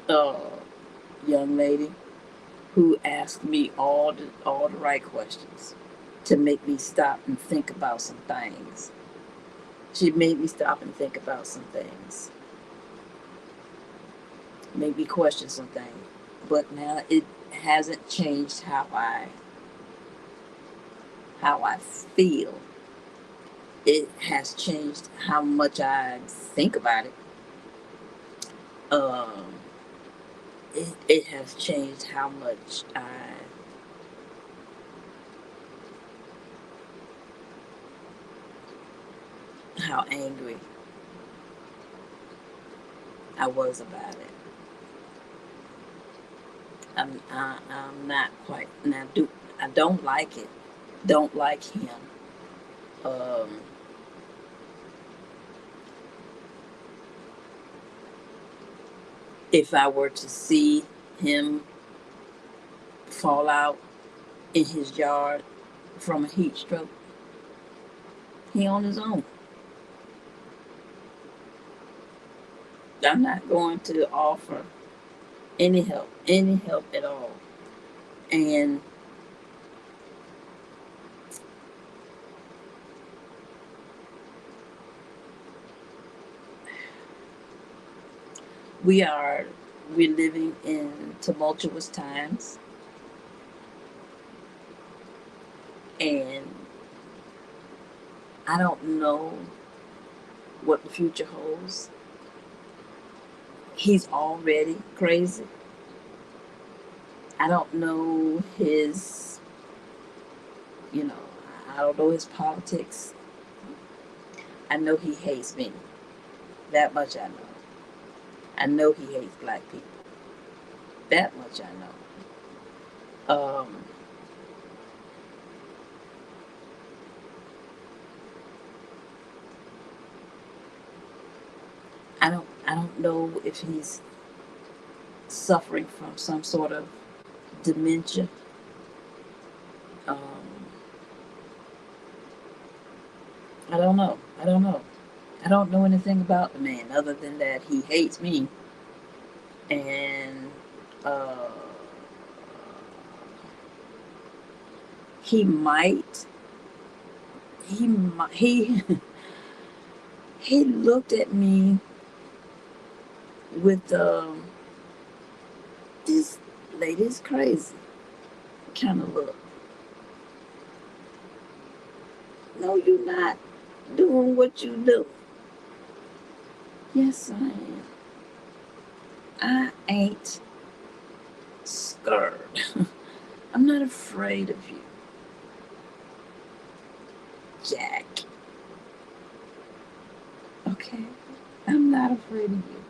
[SPEAKER 1] a young lady who asked me all the right questions to make me stop and think about some things. She made me stop and think about some things, made me question some things. But now it hasn't changed how I feel. It has changed how much I think about it. Um, it has changed how angry I was about it. I'm not quite now. I don't like it. Don't like him. Um, if I were to see him fall out in his yard from a heat stroke, he on his own. I'm not going to offer any help at all. And we are we're living in tumultuous times, and I don't know what the future holds. He's already crazy. I don't know his, you know, I don't know his politics. I know he hates me. That much I know. I know he hates black people. That much I know. I don't know if he's suffering from some sort of dementia. Um, I don't know. I don't know. I don't know anything about the man other than that he hates me, and uh, he might he he looked at me with this lady's crazy kind of look. No, you're not doing what you do. Yes, I am. I ain't scared. I'm not afraid of you, Jack. Okay? I'm not afraid of you.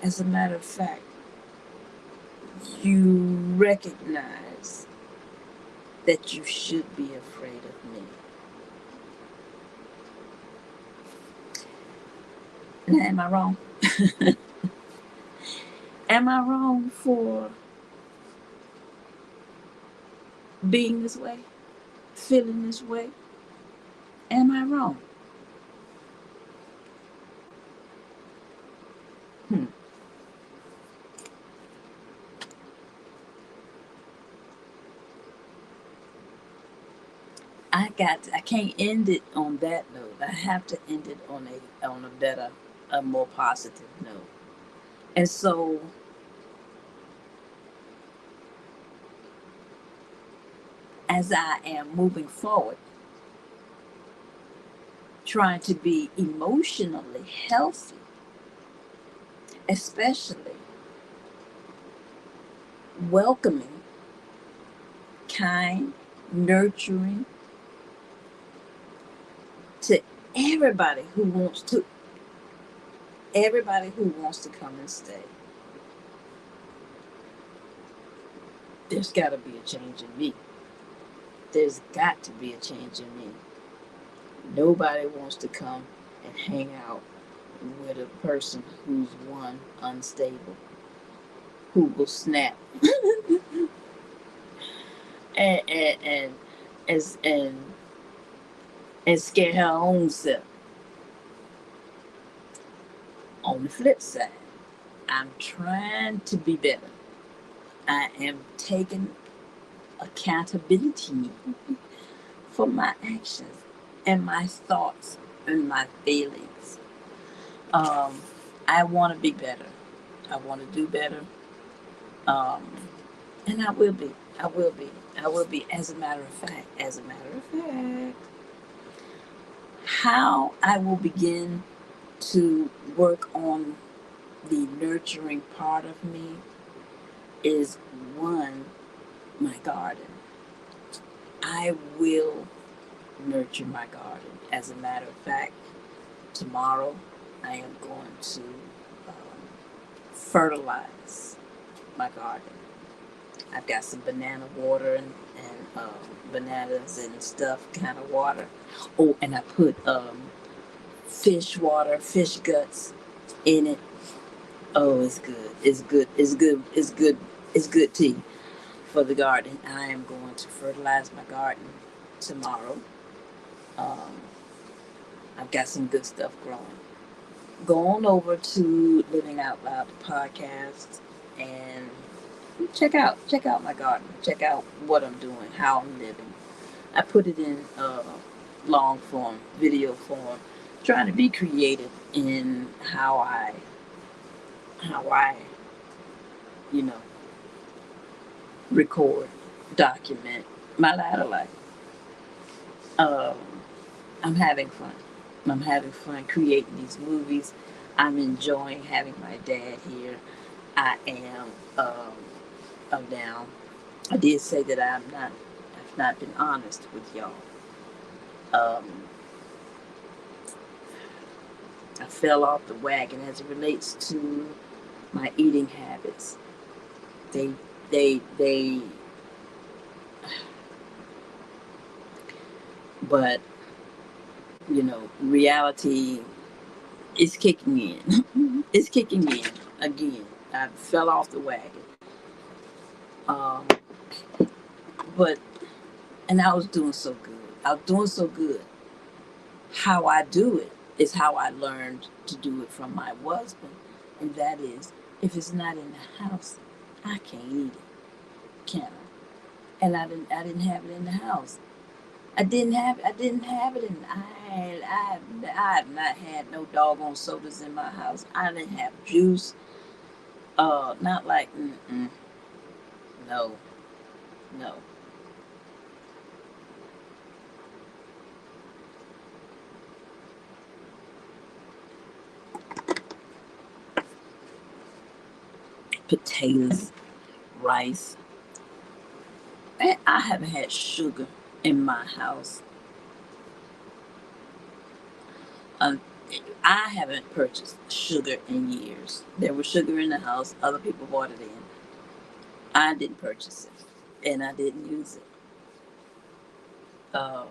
[SPEAKER 1] As a matter of fact, you recognize that you should be afraid of me. Now, am I wrong? Am I wrong for being this way? Feeling this way? Am I wrong? Hmm. I can't end it on that note. I have to end it on a better, a more positive note. And so as I am moving forward, trying to be emotionally healthy, especially welcoming, kind, nurturing to everybody who wants to everybody who wants to come and stay. There's got to be a change in me. There's got to be a change in me. Nobody wants to come and hang out with a person who's one unstable, who will snap and as and scare her own self. On the flip side, I'm trying to be better. I am taking accountability for my actions and my thoughts and my feelings. Um, I want to be better. I want to do better. Um, and I will be. I will be. I will be. As a matter of fact. As a matter of fact. How I will begin to work on the nurturing part of me is one, my garden. I will nurture my garden. As a matter of fact, tomorrow I am going to fertilize my garden. I've got some banana water and bananas and stuff kind of water. Oh, and I put fish water, fish guts in it. Oh, it's good. It's good. It's good. It's good. It's good tea for the garden. I am going to fertilize my garden tomorrow. Um, I've got some good stuff growing. Go on over to Living Out Loud the podcast and check out my garden. Check out what I'm doing, how I'm living. I put it in long form, video form, trying to be creative in how I you know record, document my latter life. Um, I'm having fun. I'm having fun creating these movies. I'm enjoying having my dad here. I am now. I did say that I've not been honest with y'all. Um, I fell off the wagon as it relates to my eating habits. They, they, but reality is kicking in. It's kicking in again. I fell off the wagon. Um, but and I was doing so good. I was doing so good. How I do it is how I learned to do it from my husband, and that is, if it's not in the house, I can't eat it, can I? And I didn't have it in the house. I didn't have it in. I have not had no doggone sodas in my house. I didn't have juice. Not like no, no. Potatoes, rice. And I haven't had sugar in my house. Um, I haven't purchased sugar in years. There was sugar in the house. Other people bought it in. I didn't purchase it, and I didn't use it. Um,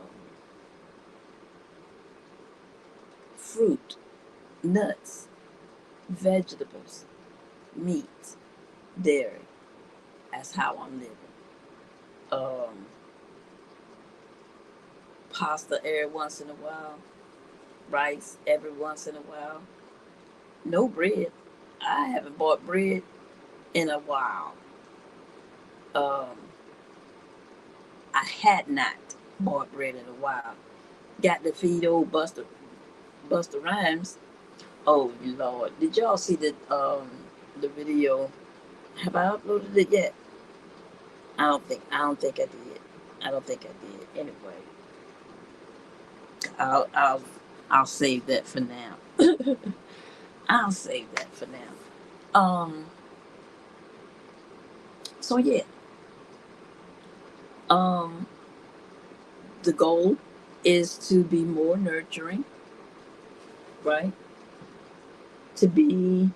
[SPEAKER 1] Fruit, nuts, vegetables, meat, dairy. That's how I'm living. Um, Pasta every once in a while. Rice every once in a while. No bread. I haven't bought bread in a while. Um, I had not bought bread in a while. Got to feed old Buster Rhymes. Oh Lord, did y'all see the video? Have I uploaded it yet? I don't think I did. I don't think I did. Anyway, I'll I'll I'll save that for now. I'll save that for now. So yeah. Um the goal is to be more nurturing, right? To be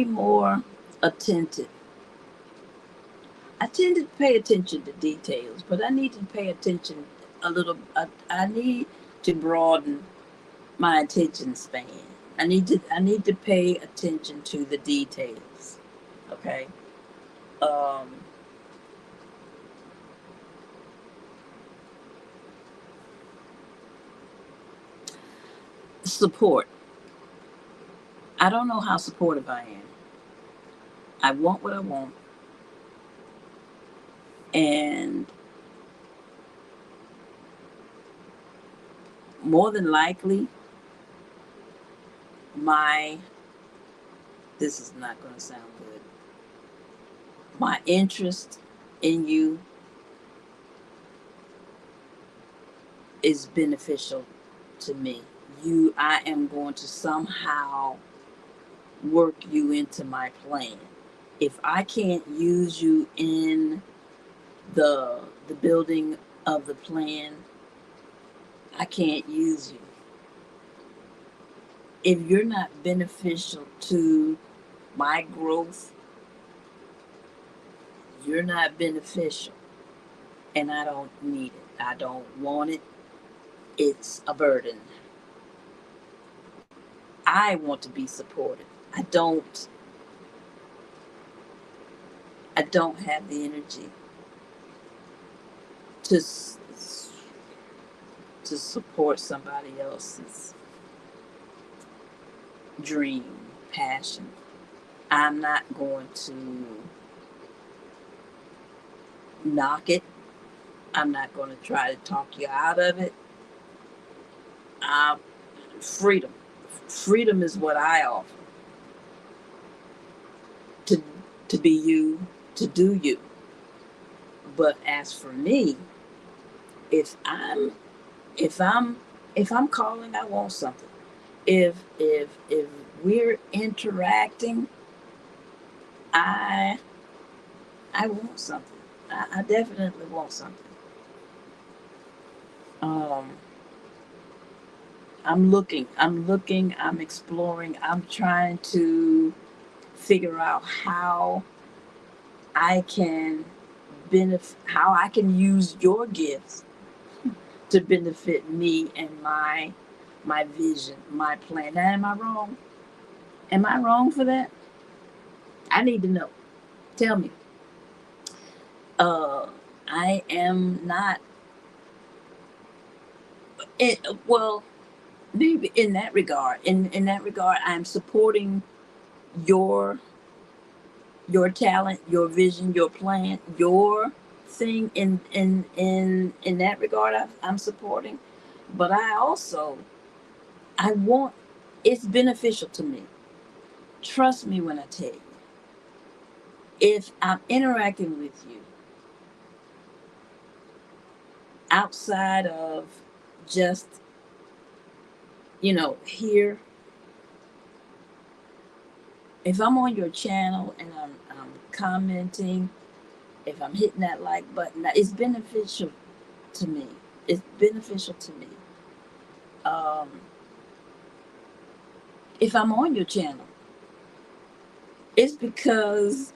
[SPEAKER 1] more attentive. I tend to pay attention to details, but I need to pay attention a little. I need to broaden my attention span. I need to pay attention to the details. Okay. Um, Support. I don't know how supportive I am. I want what I want, and more than likely, my this is not going to sound good. My interest in you is beneficial to me. I am going to somehow work you into my plan. If I can't use you in the building of the plan, I can't use you. If you're not beneficial to my growth, you're not beneficial. And I don't need it. I don't want it. It's a burden. I want to be supported. I don't I don't have the energy to to support somebody else's dream, passion. I'm not going to knock it. I'm not going to try to talk you out of it. Uh, freedom. Freedom is what I offer. To to be you, to do you. But as for me, if I'm if I'm if I'm calling, I want something. If we're interacting, I I want something. I definitely want something. Um, I'm exploring, I'm trying to figure out I can how I can use your gifts to benefit me and my vision, my plan. Now, am I wrong? Am I wrong for that? I need to know. Tell me. Uh, I am not. Well, maybe in that regard. In that regard, I'm supporting your talent, your vision, your plan, your thing. In that regard, I'm supporting. But I also I want. It's beneficial to me. Trust me when I tell you. If I'm interacting with you outside of just here, if I'm on your channel and I'm commenting, if I'm hitting that like button, it's beneficial to me. It's beneficial to me. Um, if I'm on your channel, it's because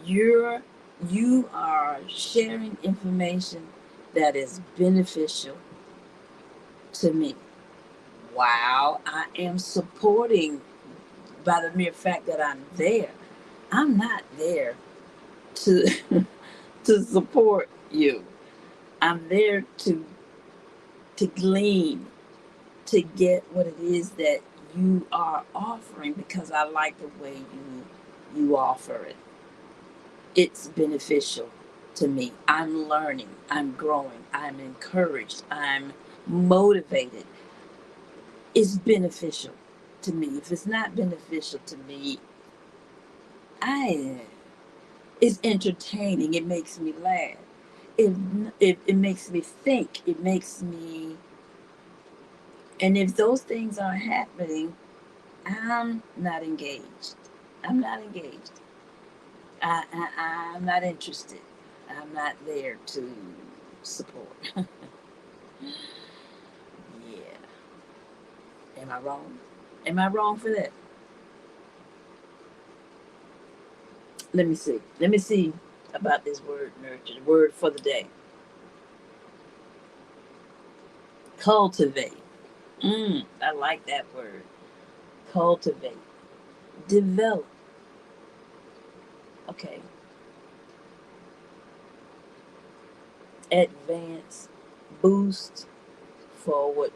[SPEAKER 1] you're you are sharing information that is beneficial to me. Wow, I am supporting by the mere fact that I'm there. I'm not there to to support you. I'm there to glean, to get what it is that you are offering because I like the way you offer it. It's beneficial to me. I'm learning, I'm growing, I'm encouraged, I'm motivated. It's beneficial to me. If it's not beneficial to me, I it's entertaining. It makes me laugh. It, it makes me think. It makes me, and if those things aren't happening, I'm not engaged. I'm not engaged. I'm not interested. I'm not there to support. Yeah. Am I wrong? Am I wrong for that? Let me see. Let me see about this word nurture. The word for the day. Cultivate. I like that word. Cultivate. Develop. Okay. Advance. Boost. Forward.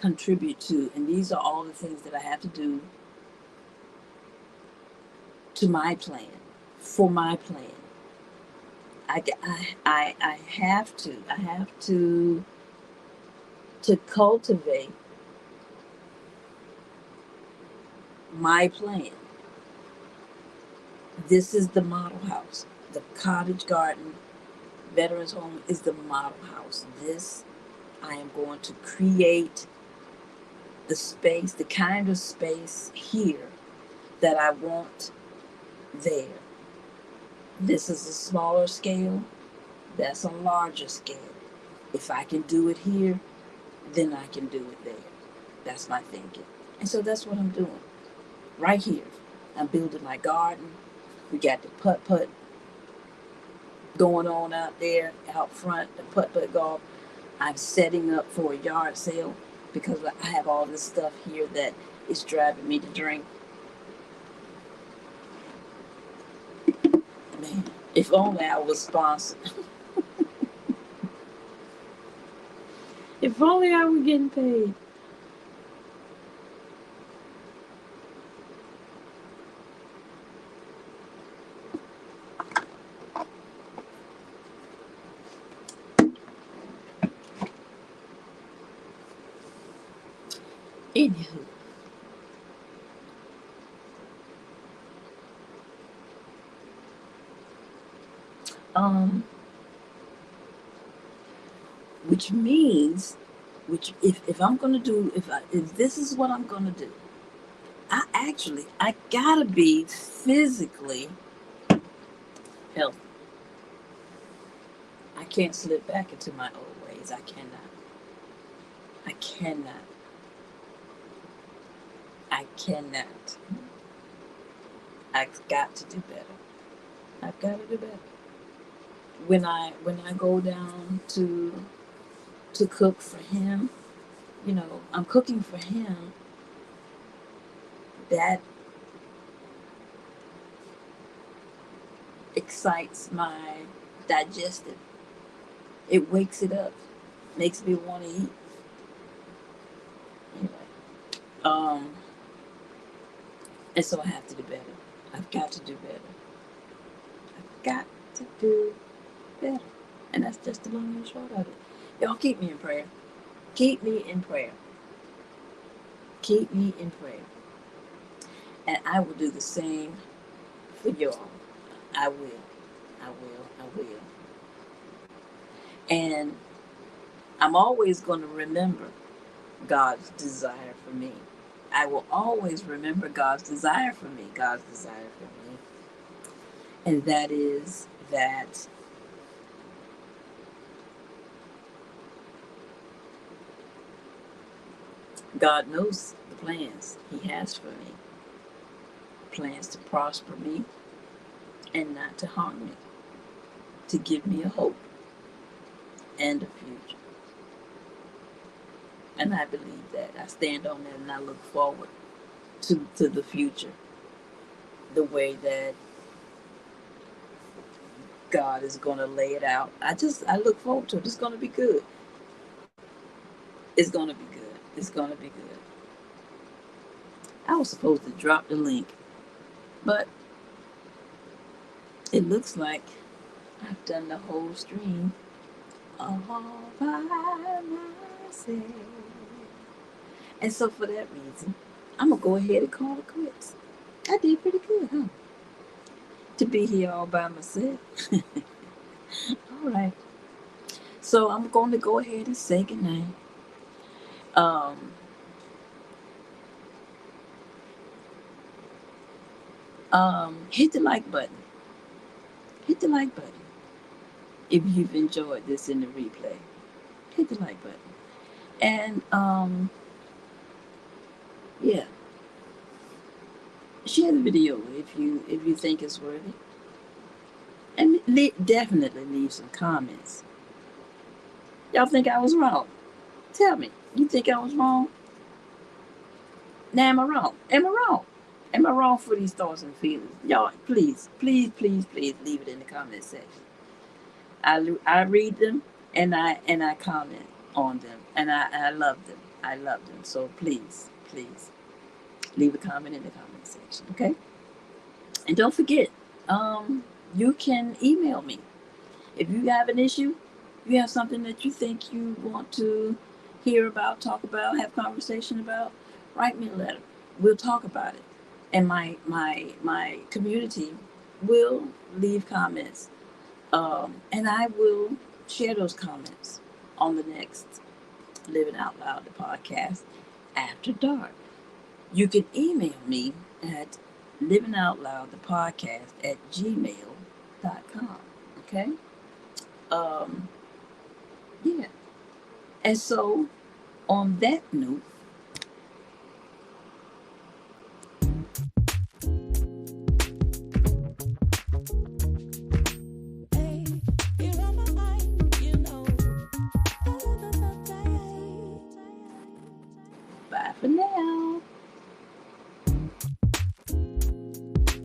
[SPEAKER 1] Contribute to. And these are all the things that I have to do to my plan. For my plan. I have to. I have to cultivate my plan. This is the model house. The cottage garden veterans home is the model house. This, I am going to create the space, the kind of space here that I want there. This is a smaller scale. That's a larger scale. If I can do it here, then I can do it there. That's my thinking. And so that's what I'm doing right here. I'm building my garden. We got the putt putt going on out there, out front, the putt putt golf. I'm setting up for a yard sale because I have all this stuff here that is driving me to drink. Man, if only I was sponsored. If only I were getting paid. Anywho, um, which means, which if I'm gonna do, if this is what I'm gonna do, I gotta be physically healthy. I can't slip back into my old ways. I cannot. I cannot. I cannot. I've got to do better. I've got to do better. When I go down to cook for him, I'm cooking for him. That excites my digestive. It wakes it up, makes me want to eat. Anyway, um, and so I have to do better. I've got to do better. I've got to do better. And that's just the long and short of it. Y'all keep me in prayer. Keep me in prayer. Keep me in prayer. And I will do the same for y'all. I will. I will. I will. And I'm always going to remember God's desire for me. I will always remember God's desire for me. God's desire for me. And that is that God knows the plans He has for me. Plans to prosper me and not to harm me. To give me a hope and a future. And I believe that. I stand on that and I look forward to the future. The way that God is going to lay it out. I look forward to it. It's going to be good. It's going to be good. It's going to be good. I was supposed to drop the link, but it looks like I've done the whole stream all by myself. And so for that reason, I'm going to go ahead and call it quits. I did pretty good, huh? To be here all by myself. All right. So I'm going to go ahead and say goodnight. Um, hit the like button. Hit the like button. If you've enjoyed this in the replay, hit the like button. And yeah, share the video if you think it's worthy, and definitely leave some comments. Y'all think I was wrong? Tell me. You think I was wrong? Now am I wrong? Am I wrong? Am I wrong for these thoughts and feelings? Y'all, please, please, please, please leave it in the comment section. I read them and I comment on them and I love them. I love them. So please, please leave a comment in the comment section, okay? And don't forget, you can email me if you have an issue. You have something that you think you want to hear about, talk about, have conversation about. Write me a letter. We'll talk about it, and my community will leave comments, and I will share those comments on the next Living Out Loud the podcast after dark. You can email me at livingoutloudthepodcast@gmail.com. Okay. Um, yeah. And so, on that note,